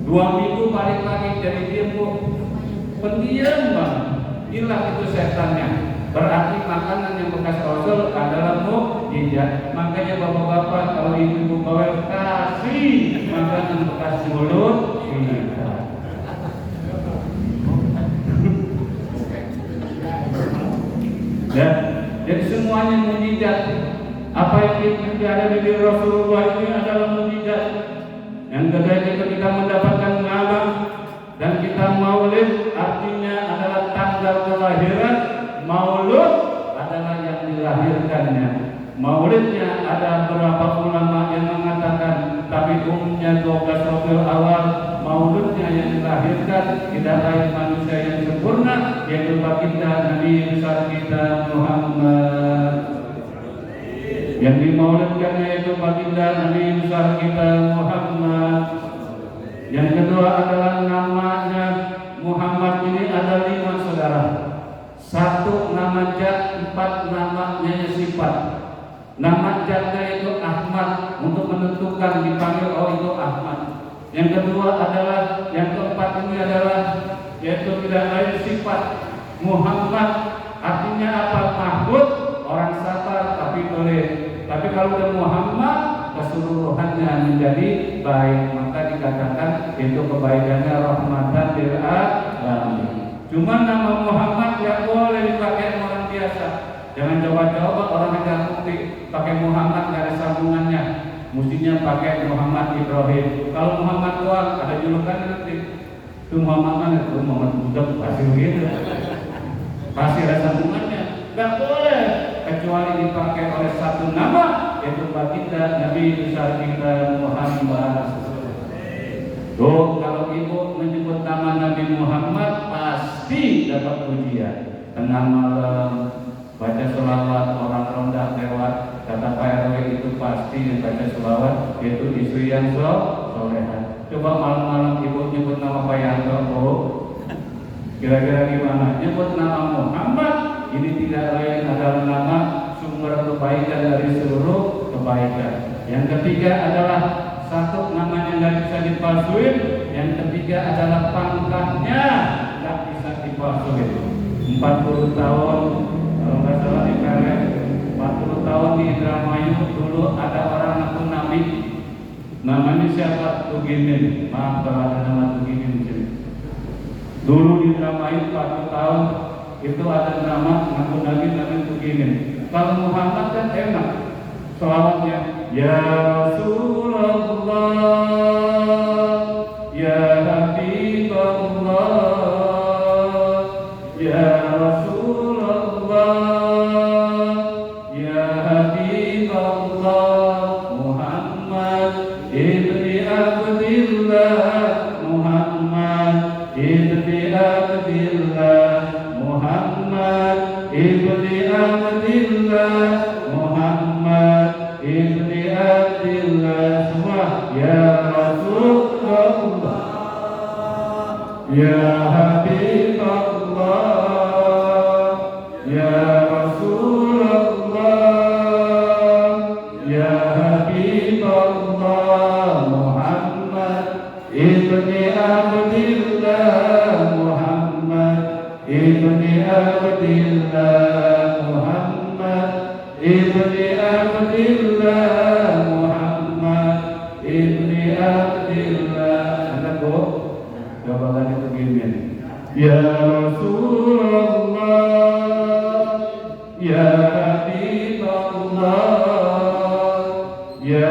2 minggu balik lagi jadi diam, Bu, pendiam banget, hilang itu setannya. Berarti makanan yang bekas Rasul adalah mukjizat. Makanya bapak-bapak kalau ibu-ibu bawel kasih makanan bekas mulut kita. Ya, jadi semuanya mukjizat. Apa yang ada di diri Rasulullah ini adalah mukjizat. Yang kedua itu kita mendapatkan nama dan kita maulid, artinya adalah tanggal kelahiran. Maulud adalah yang dilahirkannya. Maulidnya ada beberapa ulama yang mengatakan, tapi umumnya 12 Rabiul Awal. Mauludnya yang dilahirkan tidak lain manusia yang sempurna, yaitu baginda Nabi besar kita Muhammad. Yang dimaulidkannya yaitu baginda Nabi besar kita Muhammad. Yang kedua adalah namanya Muhammad. Ini ada 5, saudara. 1 nama zat, 4 namanya sifat. Nama zatnya itu Ahmad, untuk menentukan dipanggil oh itu Ahmad. Yang kedua adalah, yang keempat ini adalah yaitu tidak lain sifat. Muhammad artinya apa? Mahmud, orang sabar tapi pelit. Tapi kalau udah Muhammad keseluruhannya menjadi baik, maka dikatakan itu kebaikannya rahmatan lil alamin. Cuma nama Muhammad yang boleh dipakai orang biasa. Jangan coba-coba orang yang bukti pakai Muhammad nggak ada sambungannya. Mestinya pakai Muhammad Ibrahim. Kalau Muhammad doang ada julukan nanti. Itu Muhammad mana? Itu Muhammad Budak pasti begitu. Pasti ada sambungannya. Nggak boleh kecuali dipakai oleh 1 nama, yaitu baginda Nabi besar kita Muhammad. Tuh, kalau ibu menyebut nama Nabi Muhammad pasti dapat pujian. Tengah malam baca selawat, orang ronda lewat, kata Pak RW itu pasti baca selawat, yaitu istri yang soleha. Coba malam-malam ibu nyebut nama Pak Yanto, kira-kira gimana? Nyebut nama Muhammad, ini tidak lain adalah nama sumber kebaikan dari seluruh kebaikan. Yang ketiga adalah 1 namanya nggak bisa dipalsuin. Yang ketiga adalah pangkatnya nggak bisa dipalsuin. 40 tahun kalau nggak salah di Pelet, 40 tahun di Indramayu dulu ada orang ngaku nabi. Namanya siapa? Tugimin. Maaf kalau ada nama Tugimin di sini. Dulu di Indramayu 40 tahun itu ada nama ngaku nabi namanya Tugimin. Kalau Muhammad kan enak selawatnya. Ya Rasulullah, ya Habibullah, ya Rasulullah, ya Habibullah, Muhammad ibni Abdillah, Muhammad ibni Abdillah, Muhammad ibni Abdillah, Muhammad ibni Abdillah. Semua ya Rasulullah, ya Habibullah, ya Rasulullah, ya Habibullah, Muhammad ibni Abdillah, Muhammad ibni Abdillah, Muhammad ibni Abdillah, Muhammad ibni Abdillah. Ada kok jawabannya begini. Ya Rasulullah, ya Habibullah, ya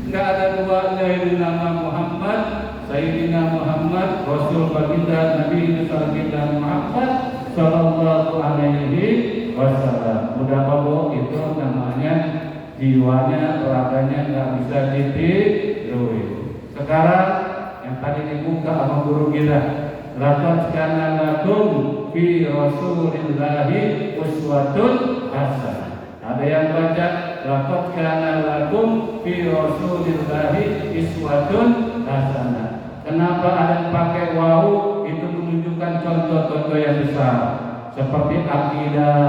Enggak ada dua dari nama Muhammad, Sayyidina Muhammad, Rasul baginda Nabi besar kita Muhammad Sallallahu Alaihi Wasallam. Mudah-mudahan itu namanya jiwanya, raganya nggak bisa ditiru. Sekarang yang tadi dibuka sama guru kita, laqad kana lakum fi Rasulillahi uswatun hasanah. Ada yang baca laqad kana lakum fi Rasulillahi uswatun hasanah. Kenapa ada yang pakai wawu? Itu menunjukkan contoh-contoh yang besar seperti akidah,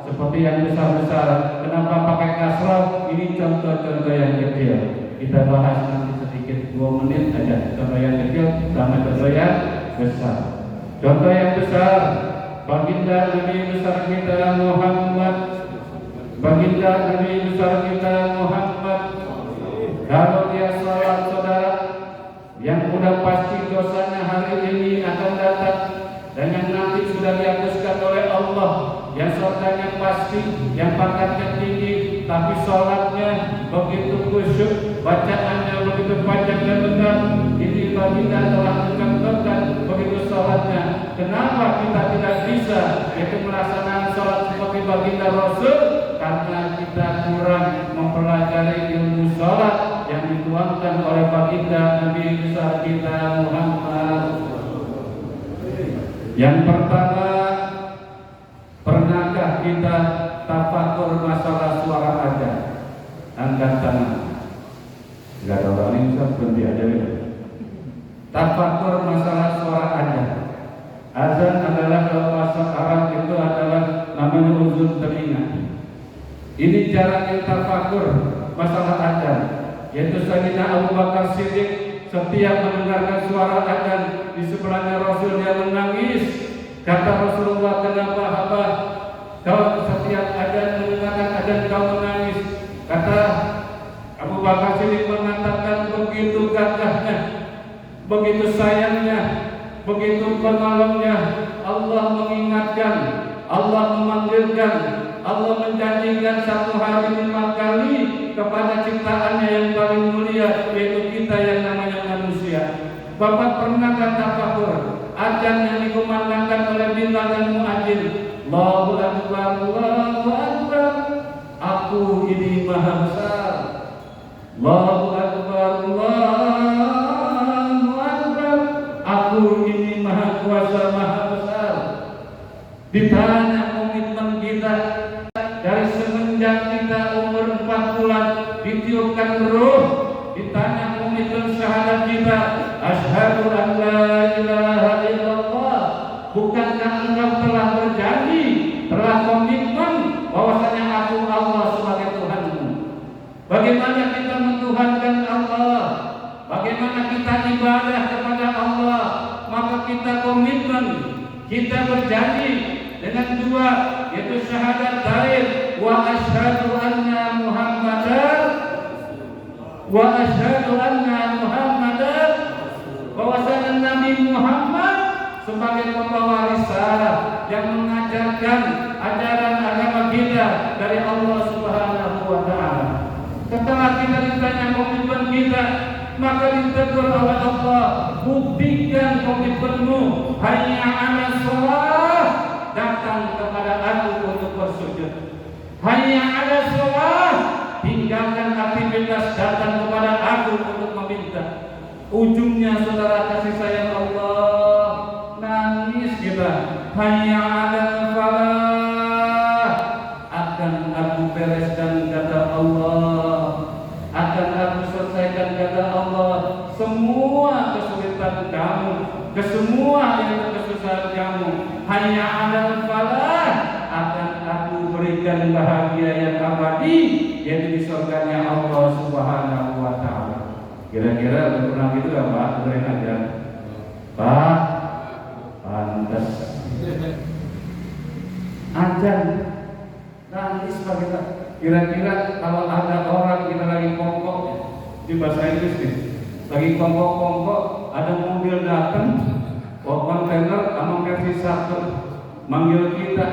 seperti yang besar-besar. Kenapa pakai kasrah? Ini contoh-contoh yang kecil. Kita bahas nanti sedikit 2 menit aja. Contoh yang kecil sama contoh yang besar. Contoh yang besar, baginda Nabi besar kita Muhammad. Baginda Nabi besar kita Muhammad. Kalau dia salat saudara, yang udah pasti dosanya hari ini akan datang dan yang nanti sudah dihapuskan oleh Allah, yang surganya pasti, yang pangkatnya tinggi, tapi sholatnya begitu khusyuk, bacaannya begitu panjang dan benar. Ini baginda telah mencontohkan begitu sholatnya. Kenapa kita tidak bisa yaitu melaksanakan sholat seperti baginda Rasul? Karena kita kurang mempelajari ilmu sholat yang dituangkan oleh baginda Nabi besar kita Muhammad. Yang pertama, pernahkah kita tafakur masalah suara azan? Angkat tangan. Enggak ada orang ini, berhenti aja gitu. Tafakur masalah suara azan. Azan adalah kalau bahasa Arab itu adalah namanya uzun telinga. Ini cara kita tafakur masalah azan. Yaitu Sayyidina Abu Bakar Siddiq setiap mendengarkan suara azan di sebelahnya Rasul dia menangis. Kata Rasulullah, kenapa hamba kau setiap azan mendengarkan azan kau menangis? Kata Abu Bakar Siddiq mengatakan begitu gagahnya, begitu sayangnya, begitu penolongnya. Allah mengingatkan, Allah memanggilkan, Allah menjanjikan satu hari 5 kali kepada ciptaannya yang paling mulia, yaitu kita yang namanya manusia. Bapak pernah tafakur azan yang dikumandangkan oleh Bilal dan Muadzin? Allahu Akbar, Allahu Akbar, aku ini maha besar. Allahu Akbar, Allahu Akbar, aku ini maha kuasa, maha besar. Ditanya komitmen kita dari semenjak kita umur 4 bulan ditiupkan ruh, ditanya komitmen syahadat kita, asyhadu an la ilaha illallah. Bukankah engkau telah berjanji, telah komitmen bahwasanya aku Allah sebagai Tuhanmu? Bagaimana kita mentuhankan Allah? Bagaimana kita ibadah kepada Allah? Maka kita komitmen, kita berjanji dengan 2, yaitu syahadat taib wa asyhadu anna Muhammadan bahwasanya Nabi Muhammad sebagai pembawa risalah yang mengajarkan ajaran agama kita dari Allah Subhanahu wa taala. Setelah kita ditanya komitmen kita, maka ditegur oleh Allah, buktikan komitmenmu. Hayya 'alas shalah, datang kepada aku untuk bersujud. Hayya 'alas shalah, tinggalkan aktivitas, datang kepada aku untuk meminta. Ujungnya saudara kasih sayang Allah, nangis kita. Hayya 'alal falah, akan aku bereskan kata Allah, akan aku selesaikan kata Allah semua kesulitan kamu, kesemua yang kesusahan kamu. Hayya 'alal falah, akan aku berikan bahagia yang abadi, yaitu di surganya Allah Subhanahu wa taala. Kira-kira pernah gitu enggak Pak? Dengerin aja. Pak, pantas. Ajan nangis Pak kita. Kira-kira kalau ada orang kita lagi kongkok di bahasa Inggris nih, lagi kongkok-kongkok, ada mobil datang, kontainer sama versi 1 manggil kita.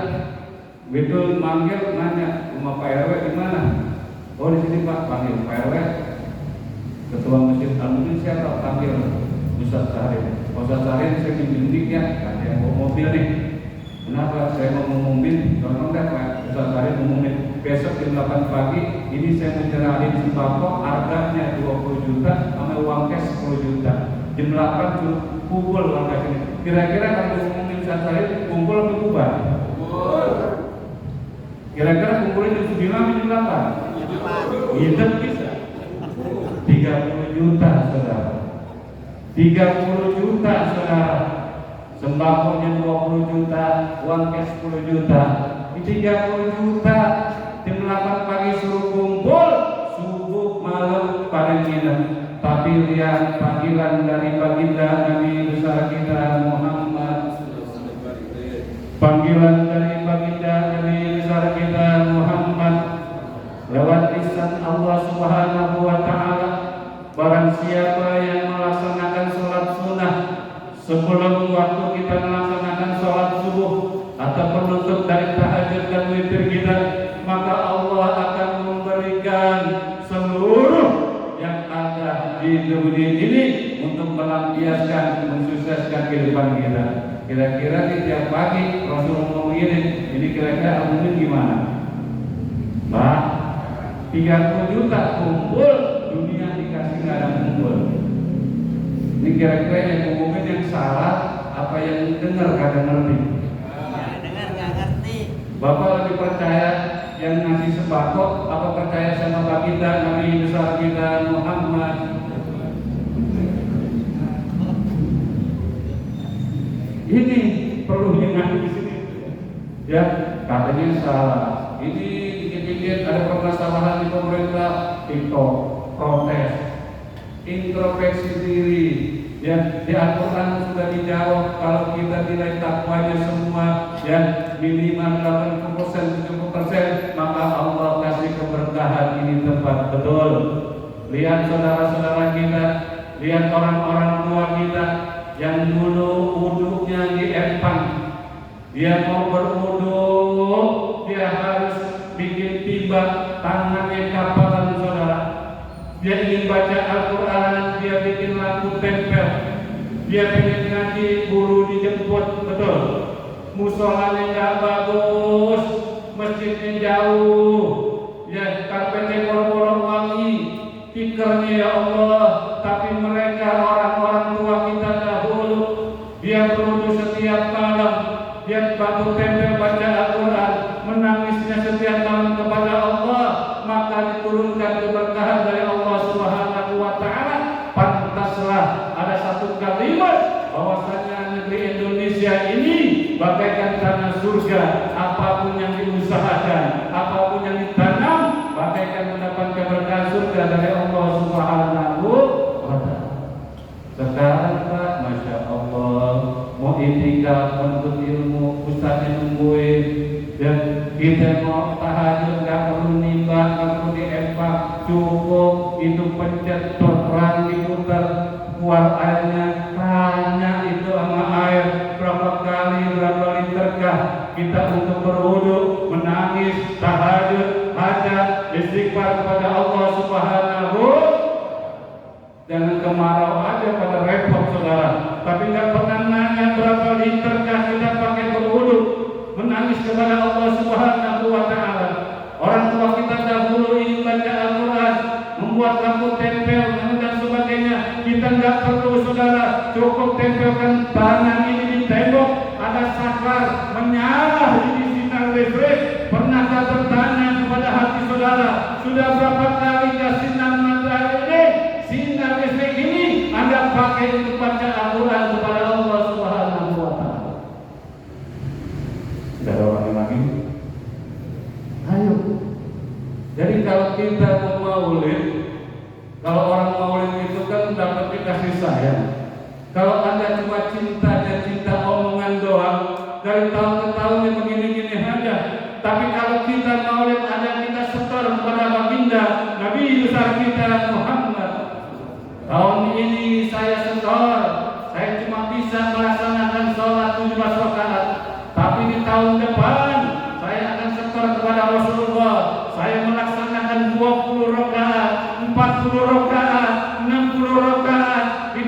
Betul manggil, nanya rumah Pak RW di mana? Oh di sini Pak, panggil Pak RW. panggil Ustaz Sarin. Ustaz Sarin saya bimbing ya, ada yang bawa mobil nih. Kenapa saya mau ngumumin? Kalau enggak Pak Ustaz Sarin ngumumin besok jam 8 pagi ini saya menyerahin sembako harganya 20 juta sama uang cash 10 juta. Jam 8 kumpul uang cash ini. Kira-kira kalau ngumumin Ustaz Sarin kumpul atau bubar? Kira-kira kumpulnya jam 9 atau jam 8? Hidup bisa 30 juta saudara, 30 juta saudara, sembakonya 20 juta, uang cash 10 juta, 30 juta. Jam 8 pagi suruh kumpul, subuh malam pada nginep. Tapi lihat panggilan dari baginda Nabi besar kita Muhammad, panggilan dari baginda Nabi besar kita Muhammad lewat lisan Allah Subhanahu wa Ta'ala. Barang siapa yang melaksanakan sholat sunnah sebelum waktu kita melaksanakan sholat subuh atau penutup dari tahajud dan witir kita, maka Allah akan memberikan seluruh yang ada di dunia ini untuk melampiaskan, mensukseskan kehidupan kita. Kira-kira di tiap pagi Rasulullah ngomong ini kira-kira mungkin gimana? Pak, 30 juta kumpul, dunia dikasih nggak ada kumpul. Ini kira-kira yang ngomongin yang salah apa yang dengar kadang ngerti? Dengar nggak ngerti. Bapak lebih percaya yang ngasih sembako apa percaya sama baginda Nabi besar kita Muhammad? Ini perlu diingat di sini. Ya, katanya salah. Ini dikit-dikit ada permasalahan di pemerintah, TikTok, protes, introspeksi diri. Ya, di Al-Quran sudah dijawab kalau kita nilai takwanya semua ya minimal 80%, 70%, maka Allah kasih keberkahan ini tempat betul. Lihat saudara-saudara kita, lihat orang-orang tua kita yang dulu wudhunya di empang. Dia mau berwudhu, dia harus bikin timba, tangannya kapalan saudara. Dia ingin baca Al-Quran, dia bikin lampu tempel. Dia pengen ngaji, guru dijemput, betul. Musolanya nggak bagus, masjidnya jauh, ya karpetnya bolong-bolong wangi, tikernya ya Allah. Tapi mereka orang-orang tua kita dahulu, dia berwudu setiap malam, dia bantu tempel baca Al-Quran, menangisnya setiap malam kepada Allah, maka diturunkan keberkahan dari Allah Subhanahu wa Ta'ala. Pantaslah ada satu kalimat bahwasanya negeri Indonesia ini bagaikan tanah surga. Apapun yang diusahakan, apapun yang ditanam, bagaikan mendapat keberkahan surga dari Allah Subhanahu wa Ta'ala. Sekarang Pak, Masya Allah, mau itikaf, menuntut ilmu, ustaznya nungguin, dan kita mau tahajud nggak perlu nimba, nggak perlu diempak, cukup itu pencet perang diputar, keluar airnya, tanya itu sama air berapa kali, berapa literkah kita untuk berwudu, menangis, tahajud, hajat, istighfar kepada Allah Subhanahu. Jangan kemarau aja pada repot saudara, tapi nggak pernah nanya berapa literkah kita pakai berwudu, menangis kepada Allah Subhanahu wa Ta'ala. Orang tua kita dahulu ingin baca Al-Quran, membuat lampu tempel dan sebagainya. Kita nggak perlu saudara, cukup tempelkan tangan ini di tembok, ada saklar menyala di sinar listrik. Pernahkah bertanya kepada hati saudara, sudah berapa kali sinar matahari ini, sinar listrik ini Anda pakai untuk baca Al-Quran kepada Allah Subhanahu wa Ta'ala? Tidak ada orang lagi. Ayo. Jadi kalau kita mau maulid, kalau orang maulid itu kan dapat kasih sayang. Kalau Anda cuma cintanya cinta omongan doang, dari tahun ke tahun begini-gini aja. Tapi kalau kita maulid ada kita setor kepada baginda Nabi besar kita Muhammad. Tahun ini saya setor, saya cuma bisa melaksanakan sholat 17 rakaat. Tapi di tahun depan saya akan setor kepada Rasulullah. Saya melaksanakan 20 rakaat, 40 rakaat, 60 rakaat. Di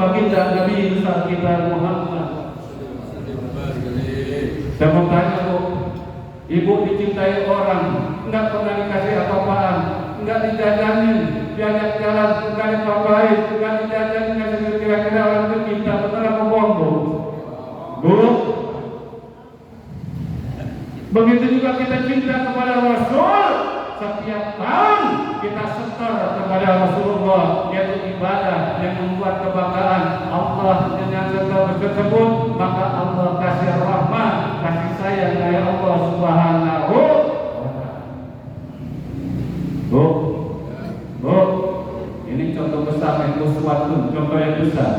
baginda Nabi besar kita Muhammad. Saya mau tanya Bu, ibu dicintai orang, enggak pernah dikasih apa-apaan, enggak dijajanin, diajak jalan, enggak dipapain, enggak dijajanin, enggak kira-kira orang itu cinta, benar apa bohong Bu? Bu, begitu juga kita cinta kepada Rasul. Setiap tahun kita setor kepada Rasulullah, yaitu ibadah yang membuat kebanggaan Allah dengan setor tersebut, maka Allah kasih rahmat, kasih sayang dari Allah Subhanahu wa Ta'ala. Bu, ini contoh besar yang uswatun, contoh yang besar.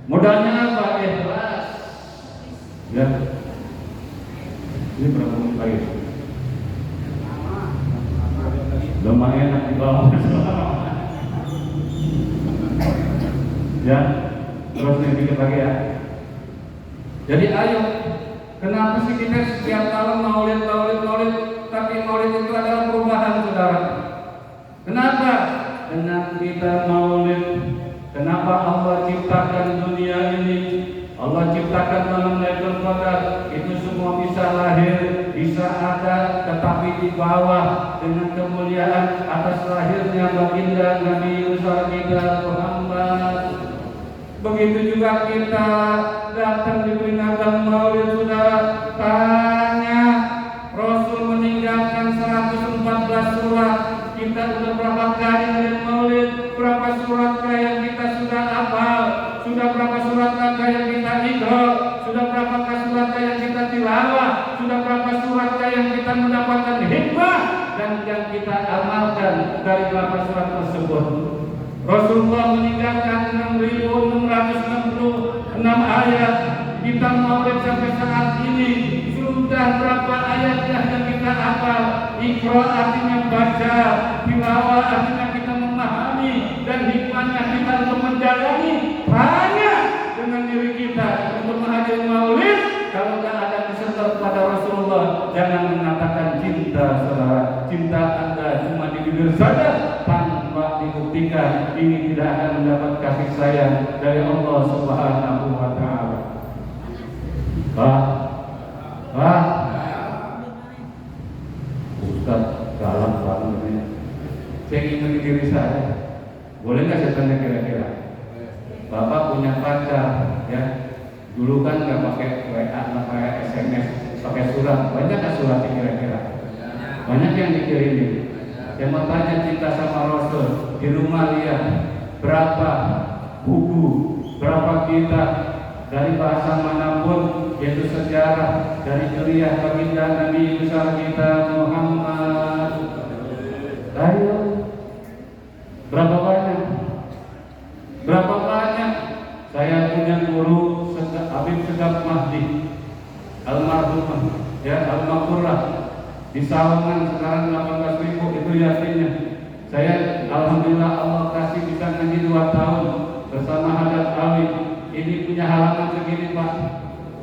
Modalnya apa? Ikhlas. Ya. Ini berapa menit lagi? Lumayan enak di bawah. Ya, terus nih dikit lagi ya. Jadi ayo, kenapa sih kita setiap tahun maulid, tapi maulid itu adalah perubahan saudara. Kenapa? Dengan kita maulid, kenapa Allah ciptakan dunia ini? Allah ciptakan malam Lailatul Qadar, itu semua bisa lahir, bisa ada, tetapi di bawah dengan kemuliaan atas lahirnya baginda Nabi besar kita Muhammad. Begitu juga kita datang di peringatan Maulid saudara, tanya Rasul meninggalkan 114 surat, kita sudah berapa kali dari Maulid, berapa surat yang kita sudah hafal, sudah berapa surat yang kita ikra, sudah berapa surat yang kita tilawah, sudah berapa surat yang kita mendapatkan hikmah dan yang kita amalkan dari berapa surat tersebut. Rasulullah meninggalkan 6.666 ayat. Kita maulid sampai saat ini sudah berapa ayat yang kita hafal. Iqra artinya baca, tilawah artinya kita memahami, dan hikmahnya kita untuk menjalani. Banyak dengan diri kita untuk menghadiri maulid. Kalau tidak ada disertai pada Rasulullah, jangan mengatakan cinta saudara. Cinta Anda cuma di bibir saja tanpa dibuktikan. Ini tidak akan mendapat kasih sayang dari Allah Subhanahu wa Ta'ala. Ustaz dalam banget ini. Saya ingin diri saya. Boleh nggak saya tanya kira-kira? Bapak punya pacar, ya? Dulu kan nggak pakai WA, nggak pakai SMS, pakai surat. Banyak nggak surat kira-kira? Banyak yang dikirimin. Saya mau tanya cinta sama Rasul. Di rumah lihat berapa buku, berapa kitab dari bahasa manapun, yaitu sejarah dari kuliah baginda Nabi besar kita Muhammad. Ayo, berapa banyak? Berapa banyak? Saya punya guru Habib Segaf Mahdi, almarhum, ya, almarhumah di Sawangan sekarang 18.000 itu yakinnya. Saya alhamdulillah Allah kasih bisa ngaji 2 tahun bersama Hadad Ali. Ini punya halaman segini Pak,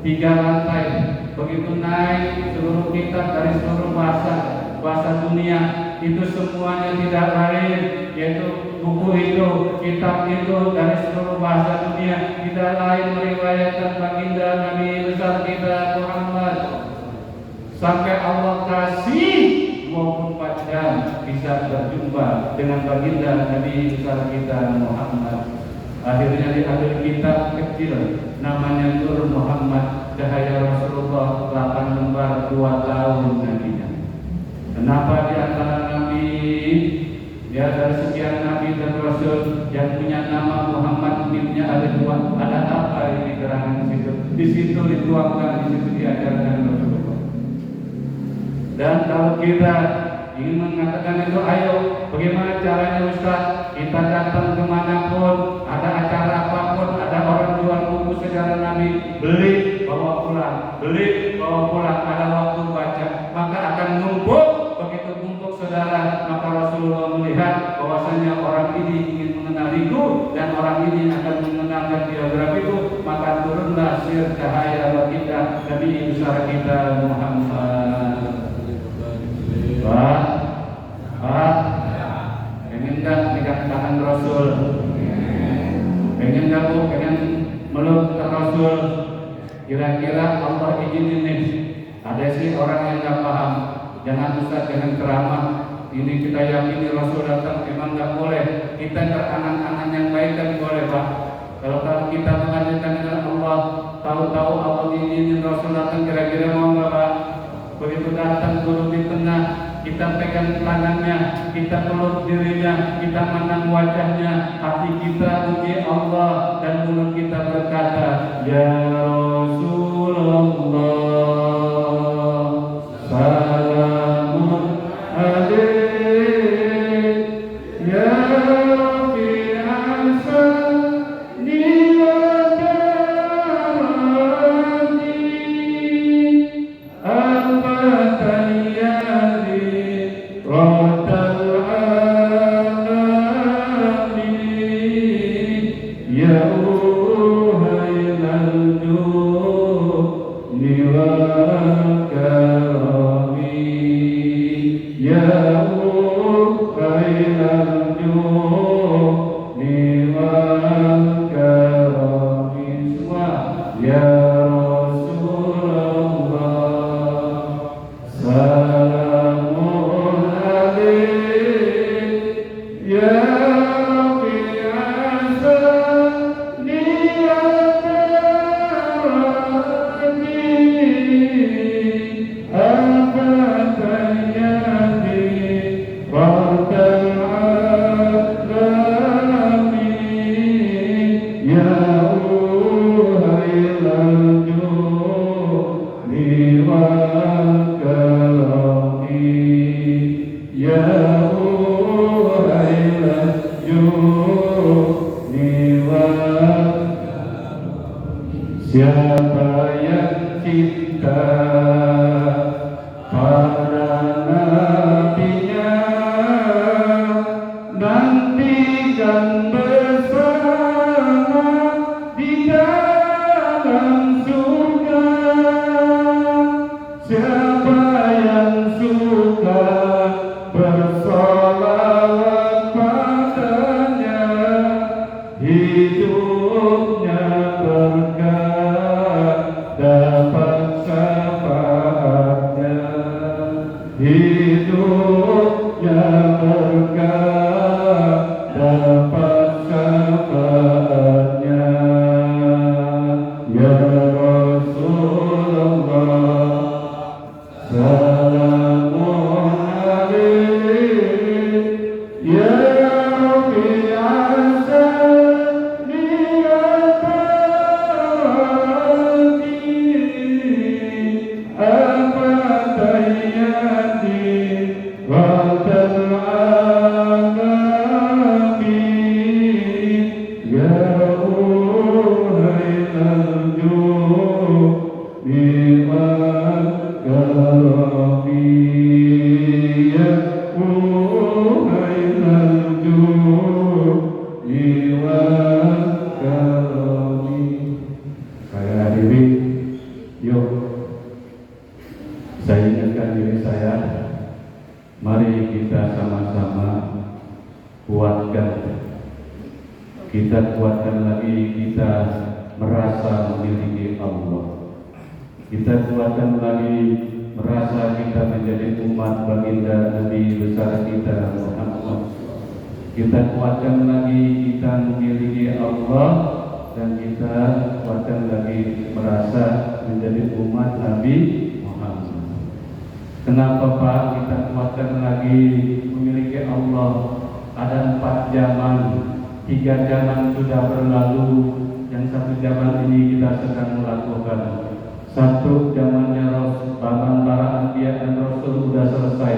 3 lantai. Begitu naik seluruh kitab dari seluruh bahasa dunia, itu semuanya tidak lain yaitu buku itu, kitab itu dari seluruh bahasa dunia, tidak lain meriwayatkan baginda Nabi besar kita Muhammad. Sampai Allah kasih 24 jam bisa berjumpa dengan baginda Nabi besar kita Muhammad. Akhirnya diambil kitab kecil namanya Nur Muhammad Cahaya Rasulullah, 8 lembar, 2 tahun nantinya. Kenapa di antara nabi, ya dari sekian nabi dan rasul yang punya nama Muhammad nimnya ada 2? Ada apa ini keterangan di situ? Di situ dituangkan, di situ diajarkan Rasulullah. Dan kalau kita ingin mengatakan itu, ayo bagaimana caranya Ustaz? Kita datang kemanapun, ada acara apapun, ada orang jual buku sejarah Nabi, beli bawa pulang, beli bawa pulang, ada waktu baca, maka akan numpuk. Begitu numpuk saudara, maka Rasulullah melihat bahwasanya orang ini ingin mengenaliku dan orang ini akan mengenalkan biografiku, maka turunlah sir cahaya baginda Nabi besar kita Muhammad. Pak, ingin tak pegang tangan Rasul? pengen gabung, pengen meluk ke Rasul, kira-kira Allah izinin nih. Ada sih orang yang nggak paham, jangan Ustaz, jangan ceramah. Ini kita yakini Rasul datang, memang nggak boleh. Kita berangan-angan yang baik kan boleh Pak. Kalau kita mengajarkan dengan Allah, tahu-tahu Allah izinin Rasul datang, kira-kira mau nggak Pak? Begitu datang duduk di tengah, kita pegang tangannya, kita peluk dirinya, kita mandang wajahnya, hati kita puji Allah dan mulut kita berkata, Ya Rasulullah, salamun alaik, Ya Rafi'an sani wa darajati, Siapa yang cinta pada nabinya, nantikan bersama di dalam surga. Siapa yang suka bersolawat padanya, hidupnya dapat syafaatnya, hidupnya berkah dapat syafaatnya. Ya Rasulullah, salamun alaik, ya Rafi'an sani wa saya ingatkan diri saya, mari kita sama-sama kuatkan. Kita kuatkan lagi, kita merasa memiliki Allah. Kita kuatkan lagi, merasa kita menjadi umat baginda Nabi besar kita Muhammad. Kita kuatkan lagi, kita memiliki Allah, dan kita kuatkan lagi merasa menjadi umat Nabi Muhammad. Kenapa Pak kita kuatkan lagi memiliki Allah? Ada 4 zaman, 3 zaman sudah berlalu, yang 1 zaman ini kita sedang melakukan. 1 zamannya para anbiya dan rasul sudah selesai,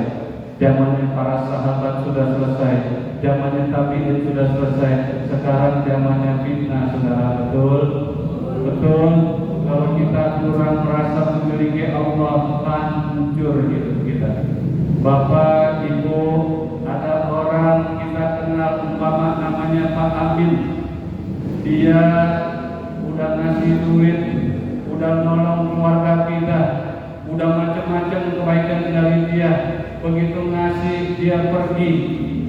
zamannya para sahabat sudah selesai, zamannya tabi'in sudah selesai. Sekarang zamannya fitnah, saudara. Betul? Betul. Kalau kita kurang merasa memiliki Allah, hancur hidup kita. Bapak, Ibu, ada orang kita kenal umpama namanya Pak Amin. Dia udah ngasih duit, udah nolong keluarga kita, udah macam-macam kebaikan dari dia. Begitu ngasih, dia pergi.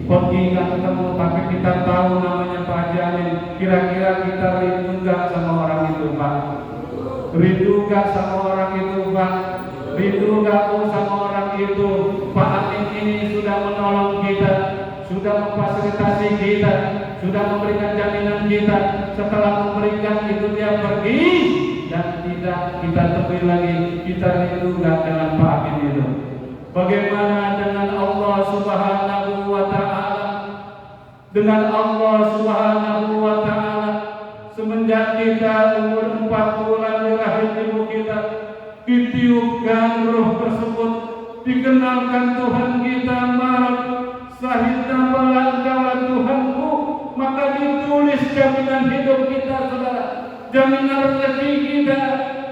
pergi nggak ketemu, tapi kita tahu namanya Pak Haji Amin. Kira-kira kita rindu nggak sama orang itu, Pak? Rindu nggak sama orang itu, Pak? Rindu nggak sama orang itu? Pak Amin ini sudah menolong kita, sudah memfasilitasi kita, sudah memberikan jaminan kita. Setelah memberikan itu dia pergi dan tidak kita temui lagi. Kita rindu nggak dengan Pak Amin itu? Bagaimana dengan Allah Subhanahu wa Ta'ala? Dengan Allah Subhanahu wa Ta'ala, semenjak kita umur 4 bulan di rahim ibu kita, ditiupkan ruh tersebut, dikenalkan Tuhan kita, Maaf sahidna balangkawan Tuhanku, maka ditulis jaminan hidup kita, saudara, jaminan rezeki kita,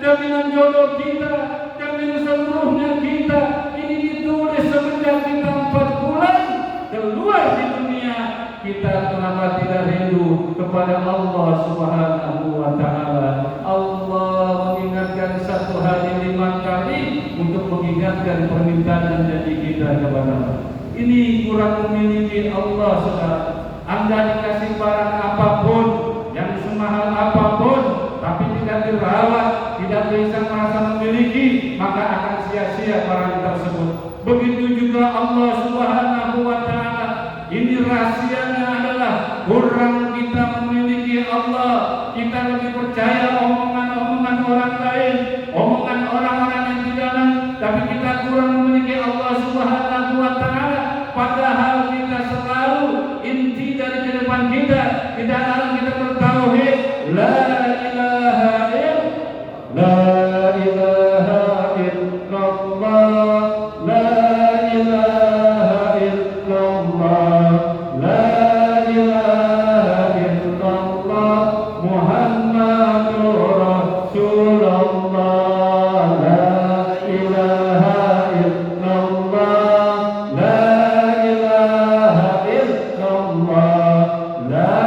jaminan jodoh kita, jaminan seluruhnya kita. Ini ditulis semenjak kita 4 bulan keluar di dunia. Kita kenapa tidak rindu kepada Allah Subhanahu wa Ta'ala? Allah mengingatkan satu hari 5 kali untuk mengingatkan permintaan dan janji kita kepada Allah. Ini kurang memiliki Allah, saudara. Anda dikasih barang apapun, yang semahal apapun, tapi tidak dirawat, tidak bisa merasa memiliki, maka akan sia-sia barang tersebut. Begitu juga Allah Subhanahu wa Ta'ala. Ini rahasianya adalah kurang kita memiliki Allah. Kita lebih percaya omongan-omongan orang lain, omongan orang-orang yang di dalam, tapi kita kurang memiliki Allah Subhanahu wa Ta'ala. Padahal kita selalu inti dari kehidupan kita di dalam kita bertauhid, la ilaha illallah, la ilaha illallah, la ilaha illallah, la ilaha illallah, Muhammadur Rasulullah, la ilaha illallah, la ilaha illallah, la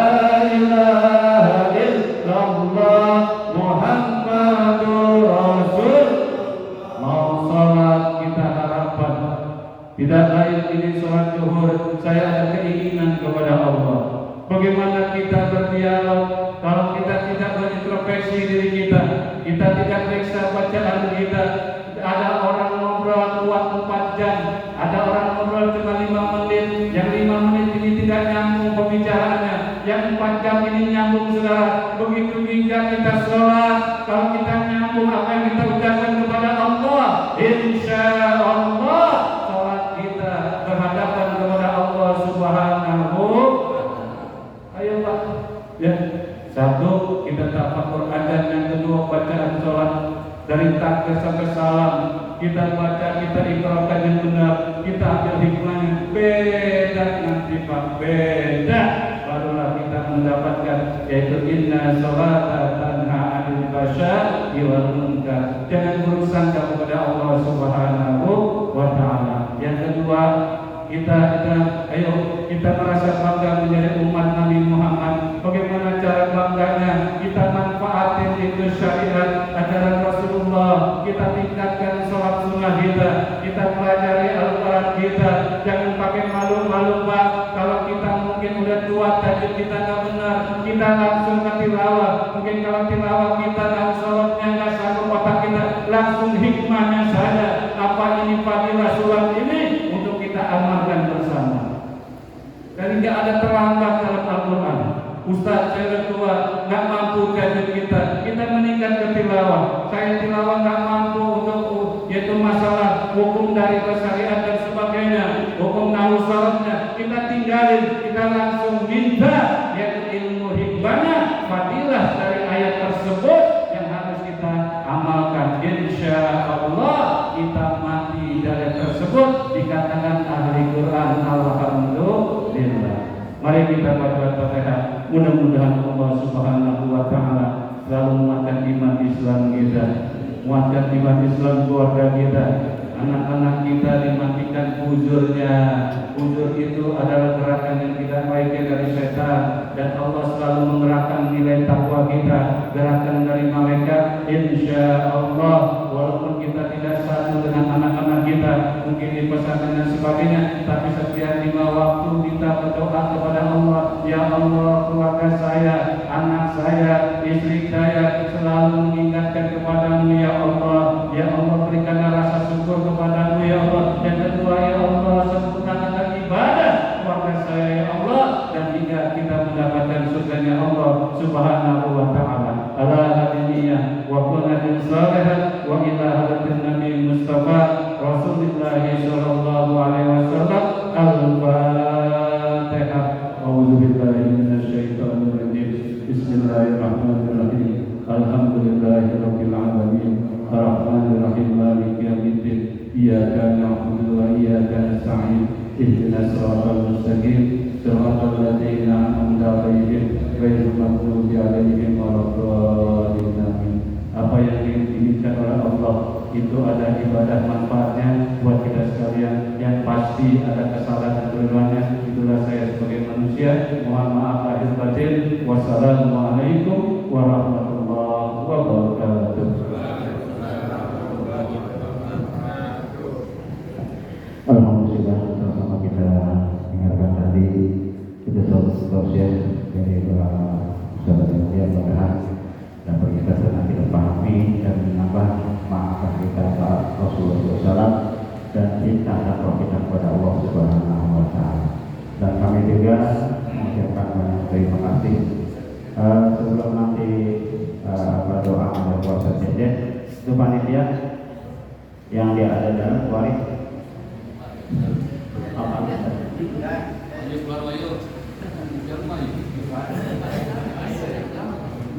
ilaha illallah, Muhammadur Rasul. Mau sholat kita harapan tidak lain ini sholat zuhur, saya ada keinginan kepada Allah. Bagaimana kita berdialog kalau kita tidak berintrospeksi diri kita, kita tidak periksa bacaan kita. Ada orang ngobrol kuat 4 jam, ada orang ngobrol cuma 5 menit, yang 5 menit ini tidak nyambung pembicaraannya, yang 4 jam ini nyambung, saudara. Begitu juga kita sholat, kalau kita nyambung apa yang kita ucapkan kepada Allah, insya Allah sholat kita berhadapan kepada Allah Subhanahu. Ayo Pak, ya. Satu, kita tafakkur adzan. Yang kedua, bacaan sholat dari takbir sampai salam. Kita baca, kita ikrarkan yang benar, kita ambil hikmahnya. Beda nanti Pak, beda. Barulah kita mendapatkan, yaitu inna sholata tanha 'anil fahsya'i wal munkar. Jangan buruk sangka kepada Allah Subhanahu wa Ta'ala. Yang kedua, kita merasa bangga menjadi umat Nabi Muhammad. Bagaimana cara bangganya? Kita manfaatin itu syariat ajaran Rasulullah. Kita tingkatkan sholat sunnah kita. Kita pelajari Al-Quran kita. Jangan pakai malu-malu Pak. Kalau kita mungkin udah tua, tajwid kita nggak benar, kita langsung ke tilawah. Mungkin kalau tilawah kita dan sholatnya nggak satu otak kita, langsung hikmahnya saja. Apa ini fadilah sholat ini untuk kita amalkan bersama. Dan tidak ada terlambat dalam Al-Quran. Ustaz saya tua, nggak mampu tajwid kita meningkat ke tilawah. Saya tilawah nggak mampu untuk yaitu masalah hukum dari syariat dan sebagainya, hukum nahwu syaratnya kita tinggalin, kita langsung minta yaitu ilmu hikmahnya, fadilah dari ayat tersebut yang harus kita amalkan. Insya Allah kita mati dari tersebut dikatakan ahli Quran. Alhamdulillah. Mari kita baca Fatihah. Mudah-mudahan Allah Subhanahu wa Ta'ala selalu menguatkan iman Islam kita, menguatkan iman Islam keluarga kita. anak-anak kita dimatikan fujurnya. Fujur itu adalah gerakan yang tidak baik dari setan, dan Allah selalu menggerakkan nilai takwa kita, gerakan dari malaikat. Insya Allah, walaupun kita tidak satu dengan anak-anak kita, mungkin di pesantren dan sebagainya, tapi setiap 5 waktu kita berdoa kepada Allah, ya Allah, keluarga saya, anak saya, istri saya selalu mengingatkan kepadamu ya Allah. Ya Allah, berikanlah rasa syukur kepadamu ya Allah. Yang kedua ya Allah, sempurnakanlah ibadah keluarga saya ya Allah, dan hingga kita mendapatkan surganya Allah Subhanahu wa ta'ala. Ala hadiniyah wa qanatin salihah wa ila hadatin Nabi Mustafa Rasulullah sallallahu alaihi wasallam. Al-Fatihah. A'udzu billahi minasy syaithanir rajim. Bismillahirrahmanirrahim. Alhamdulillahirabbil alamin. Arrahmanir rahim. Maliki yaumiddin. Iyyaka na'budu wa iyyaka nasta'in. Ihdinas siratal mustaqim. Siratal ladzina an'amta 'alaihim ghairil maghdubi 'alaihim waladdallin. Apa yang diinginkan oleh Allah itu ada ibadah manfaatnya buat kita sekalian. Yang pasti ada kesalahan dan kelemahannya. Itulah saya sebagai manusia. Mohon maaf lahir batin. Wassalamualaikum warahmatullahi wabarakatuh. Alhamdulillah, sama-sama kita dengarkan tadi kita sosial dari sahabat yang mulia, mudah-mudahan dapat kita senang kita pahami dan menambah maafkan kita saat Rasulullah SAW dan cinta dan roh kita kepada Allah Subhanahu wa ta'ala. Dan kami juga mengucapkan banyak terima kasih. Sebelum nanti berdoa pada puasa jajan, itu panitia yang dia ada dalam waris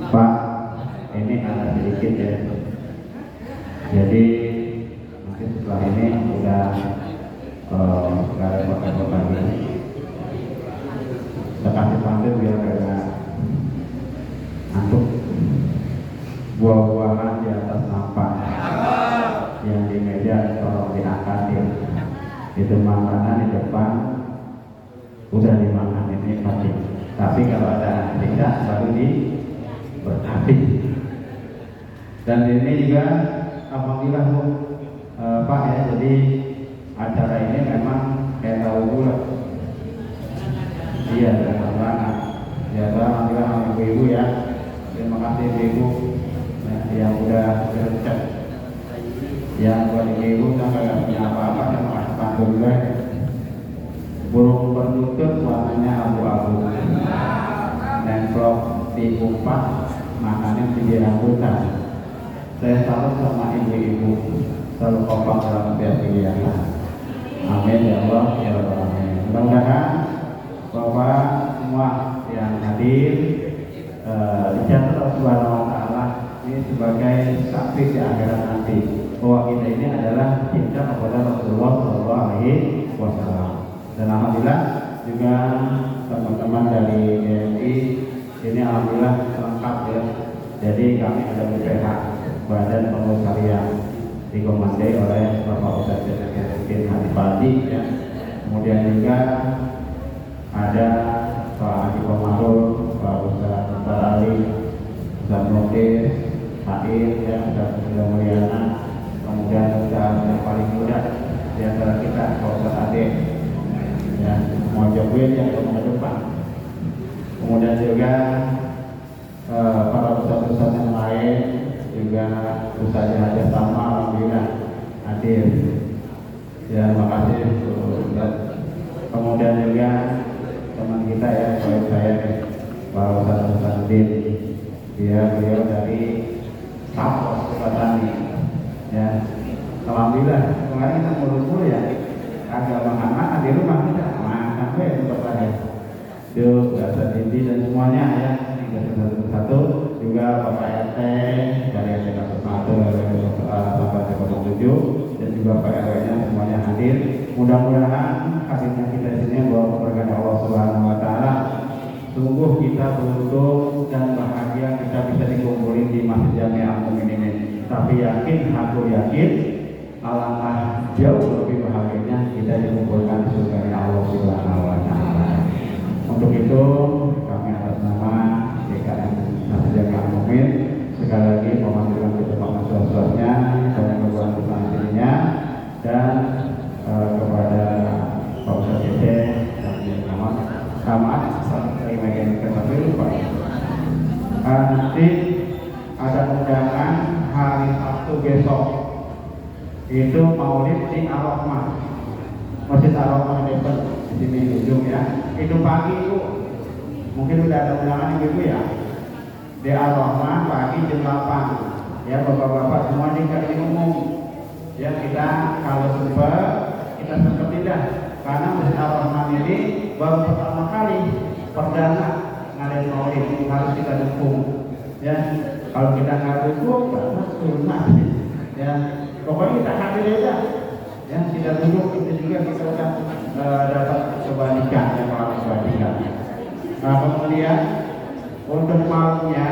Pak, ini agak sedikit ya. Jadi mungkin setelah ini udah nggak ada kota-kota lagi. Kita kasih panggil biar kagak antuk. Buah-buahan di atas nampak, yang di meja tolong diangkatin. Itu makanan di depan udah dimakan, ini pasti. Tapi kalau ada tidak baru diberkati. Dan ini juga alhamdulillah Pak ya, jadi acara ini memang kayak tahu bulat. Iya, terang-terangan. Ya, alhamdulillah ibu-ibu ya. Terima kasih ibu yang udah bercet. Yang buat ibu yang nggak punya apa-apa, terima kasih alhamdulillah. Burung penutup warnanya abu-abu, nemplok di kupat, makannya di rambutan. Saya salut sama ibu-ibu, selalu kompak dalam setiap kegiatan. Amin ya Allah ya Rabbal alamin. Mudah-mudahan Bapak semua yang hadir dicatat Allah Subhanahu wa ta'ala ini sebagai saksi di akhirat nanti bahwa kita ini adalah cinta kepada Rasulullah sallallahu alaihi wasallam. Dan alhamdulillah juga teman-teman dari DMI ini alhamdulillah lengkap ya. Jadi kami ada BPH, Badan Pengurus Harian, dikomandai oleh Bapak Ustaz Jazakin Hadi Padi ya. Kemudian juga ada Pak Haji Komarul, Pak Ustaz Ali, Ustaz Nukir, Hadir ya, Ustaz Mulyana. Kemudian Ustaz yang paling muda di antara kita, Pak Ustaz Ade ya, mau jawab yang ke depan. Kemudian juga para ustaz-ustaz yang lain juga Ustaz Haji sama alhamdulillah hadir ya, terima kasih Ustaz. Kemudian juga teman kita ya, saya Pak Ustaz Din dia beliau dari Sapos Petani ya, alhamdulillah kemarin kita mulu-mulu ya agak makan di rumah kita makan untuk saya itu Ustaz Dindi dan semuanya ya, satu juga Bapak RT dari RT 1 sampai 07 dan juga Pak RW-nya semuanya hadir. Mudah-mudahan hadirnya kita di sini bahwa keberkahan Allah Subhanahu wa ta'ala. Sungguh kita beruntung dan bahagia kita bisa dikumpulin di Masjid Jami' Al Mukminin. Tapi yakin, aku yakin alangkah jauh lebih bahagianya kita dikumpulkan di surga Allah Subhanahu wa taala. Untuk itu kami atas nama DKM Nasjidil Mumin sekali lagi memanggilkan kepada sosoknya dan kebutuhan dirinya dan kepada Pak Ustaz Dede dan Selamat sampai bagian ke-1 Pak. Nanti ada undangan hari Sabtu besok itu maulid di Ar-Rahmah, Masjid Ar-Rahmah di sini ujung ya. Itu pagi itu mungkin udah ada undangan ibu ya di Ar-Rahmah pagi jam 8 ya. Bapak-bapak semua dikasih umum ya, kita kalau sempat kita tidak karena Masjid Ar-Rahmah ini baru pertama kali perdana ngadain maulid, harus kita dukung ya. Kalau kita nggak dukung karena sunnah ya, pokoknya kita hadir aja ya, kita duduk itu juga kita akan dapat kebaikan yang melalui kebaikan. Nah kemudian untuk malamnya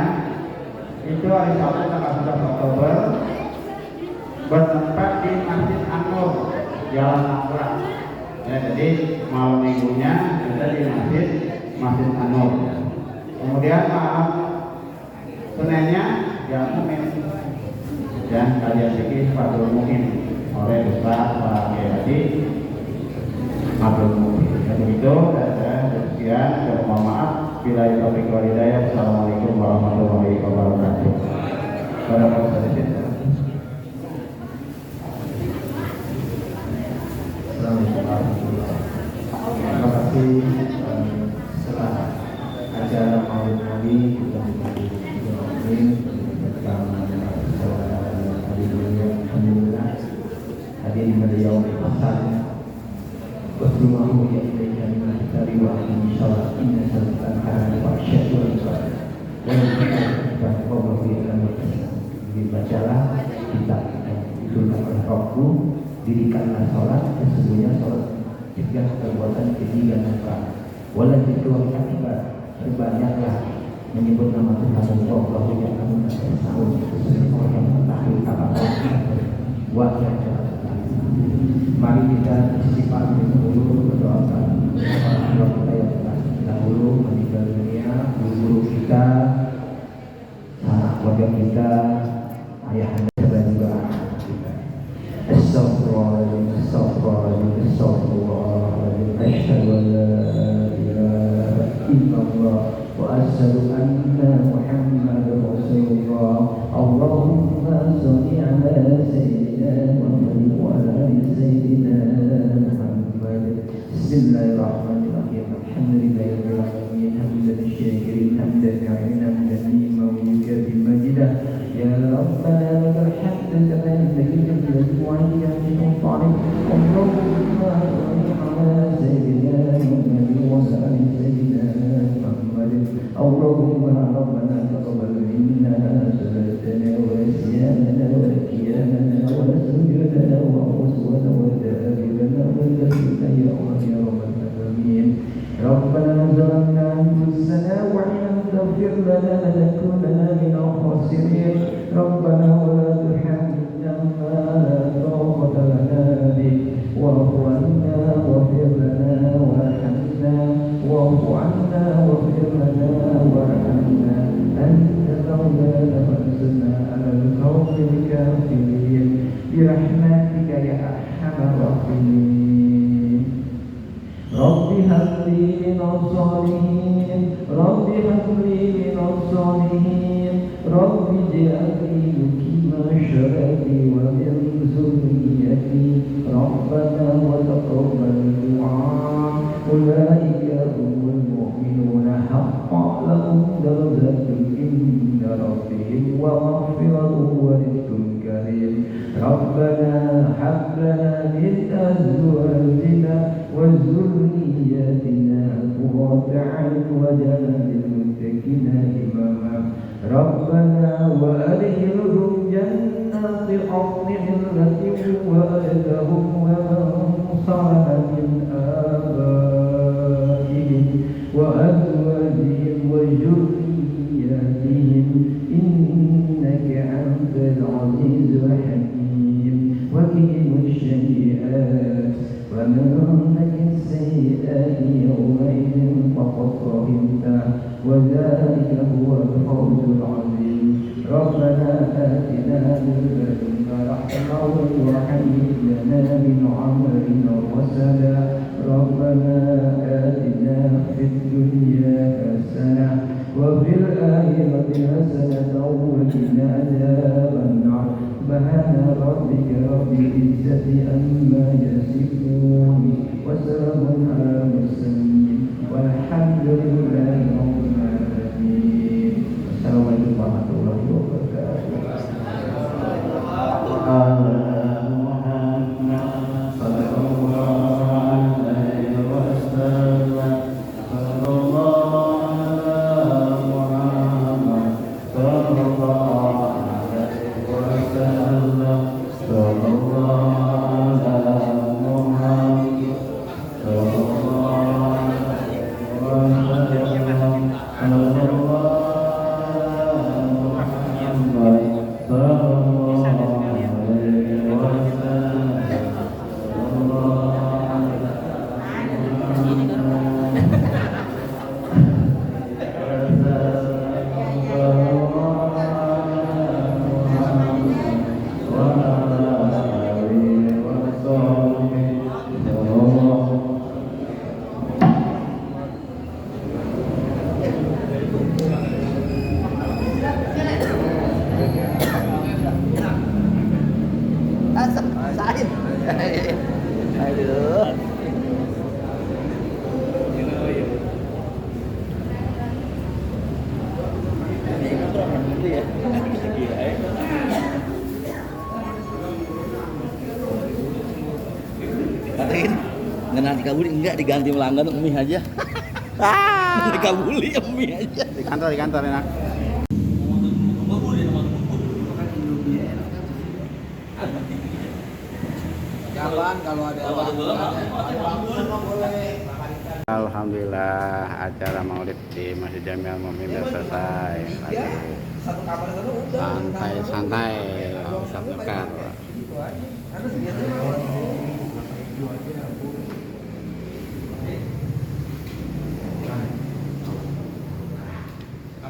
itu hari Sabtu tanggal 11 Oktober bertempat di Masjid An-Nur Jalan Nangka ya. Jadi malam minggunya kita di Masjid An-Nur. Kemudian malam Seninnya ya Mumin ya, kajian fikih Fadlul Mumin oleh Ustaz Pak Kiai Fadlul Mumin. Dan begitu dan sekian, dan mohon maaf bila taufiq wal hidayah. Assalamualaikum warahmatullahi wabarakatuh. Pada Pak Ustaz. Terima kasih. Setelah acara maulid Nabi kita alhamdulillah hadir pada yaum al-asar wasrumahu ya'ilaiha min al-kitari wa insyaallah inna salatan kana wa syai'un dan kita dibacalah kitab itu oleh Rabbu, dirikanlah sholat, sesungguhnya sholat cegah perbuatan keji dan munkar, wala dzikru akibat, berbanyaklah menyebut nama Tuhan Allah yang kamu tahu, orang yang mengetahui apa-apa wajah. Mari kita istighfar dulu, berdoakan Allah kita yang telah dahulu meninggal dunia, guru kita, anak keluarga kita, ayah anda dan juga kita. Astagfirullahaladzim, astagfirullahaladzim, astagfirullahaladzim, asyhadu an la ilaha illallah wa asyhadu anna Muhammadar Rasulullah. Allahumma shalli ala sayyidina Muhammad wa ala ali sayyidina Muhammad. Bismillahirrahmanirrahim. Alhamdulillahirabbil alamin, hamdan syakirin, hamdan ka'inan, hamdan liman yukafi majidah. Ya Rabbana lakal hamdu kama yanbaghi li wajhika al-karim. Allahumma shalli ala sayyidina Muhammad wa ala ali sayyidina Muhammad. Allahumma rabbana taqabbal minna salatana wa siyamana wa qiyamana wa sujudana wa uswana wa da'abana wa tafsirna ya Allah ya Rabbal alamin. Rabbana zalamna anfusana wa in lam taghfir lana lanakunanna minal khasirin. Rabbana wa la tuhammilna ma la taqata lana bih wa'fu 'anna waghfir lana warhamna wa'fu 'anna waghfir lana warhamna anta maulana fansurna 'alal qawmil kafirin birahmatika ya arhamar rahimin. Rabbi habli minas salihin, Rabbi habli minas salihin, Rabbi ij'alni muqima syarati wa min zurriyyati, Rabbana wa taqabbal du'a. Ulaika humul mu'minuna haqqan lahum darajatun inda rabbihim wa maghfiratun wa rizqun karim. Rabbana hab lana min azwajina wa dhurriyyatina qurrata a'yun waj'alna lil muttaqina imama. Rabbana wa adkhilhum jannati 'adnin allati wa'adtahum wa man salaha min abaihim wa azwajihim wa dhurriyyatihim innaka antal 'azizul hakim. Wa qihim ومن السيئات يومئذ فقد رحمته وذلك هو الفوز العظيم ربنا آتنا من لدنك رحمة وهيئ لنا من أمرنا رشدا ربنا آتنا في الدنيا حسنة وفي الآخرة حسنة وقنا عذاب النار سبحان ربك رب العزة عما يصفون وسلام على المرسلين والحمد لله رب العالمين. Assalamualaikum warahmatullahi wabarakatuh. Katain, nggak dikabuli enggak diganti melanggan mie aja. Dikabuli mie aja. Di kantor enak. Kapan kalau ada Alhamdulillah acara maulid di Masjid Jamil Mu'min sudah selesai. Santai-santai, usah dekat.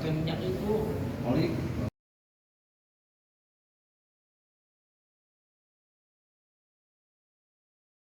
pakai minyak itu, oli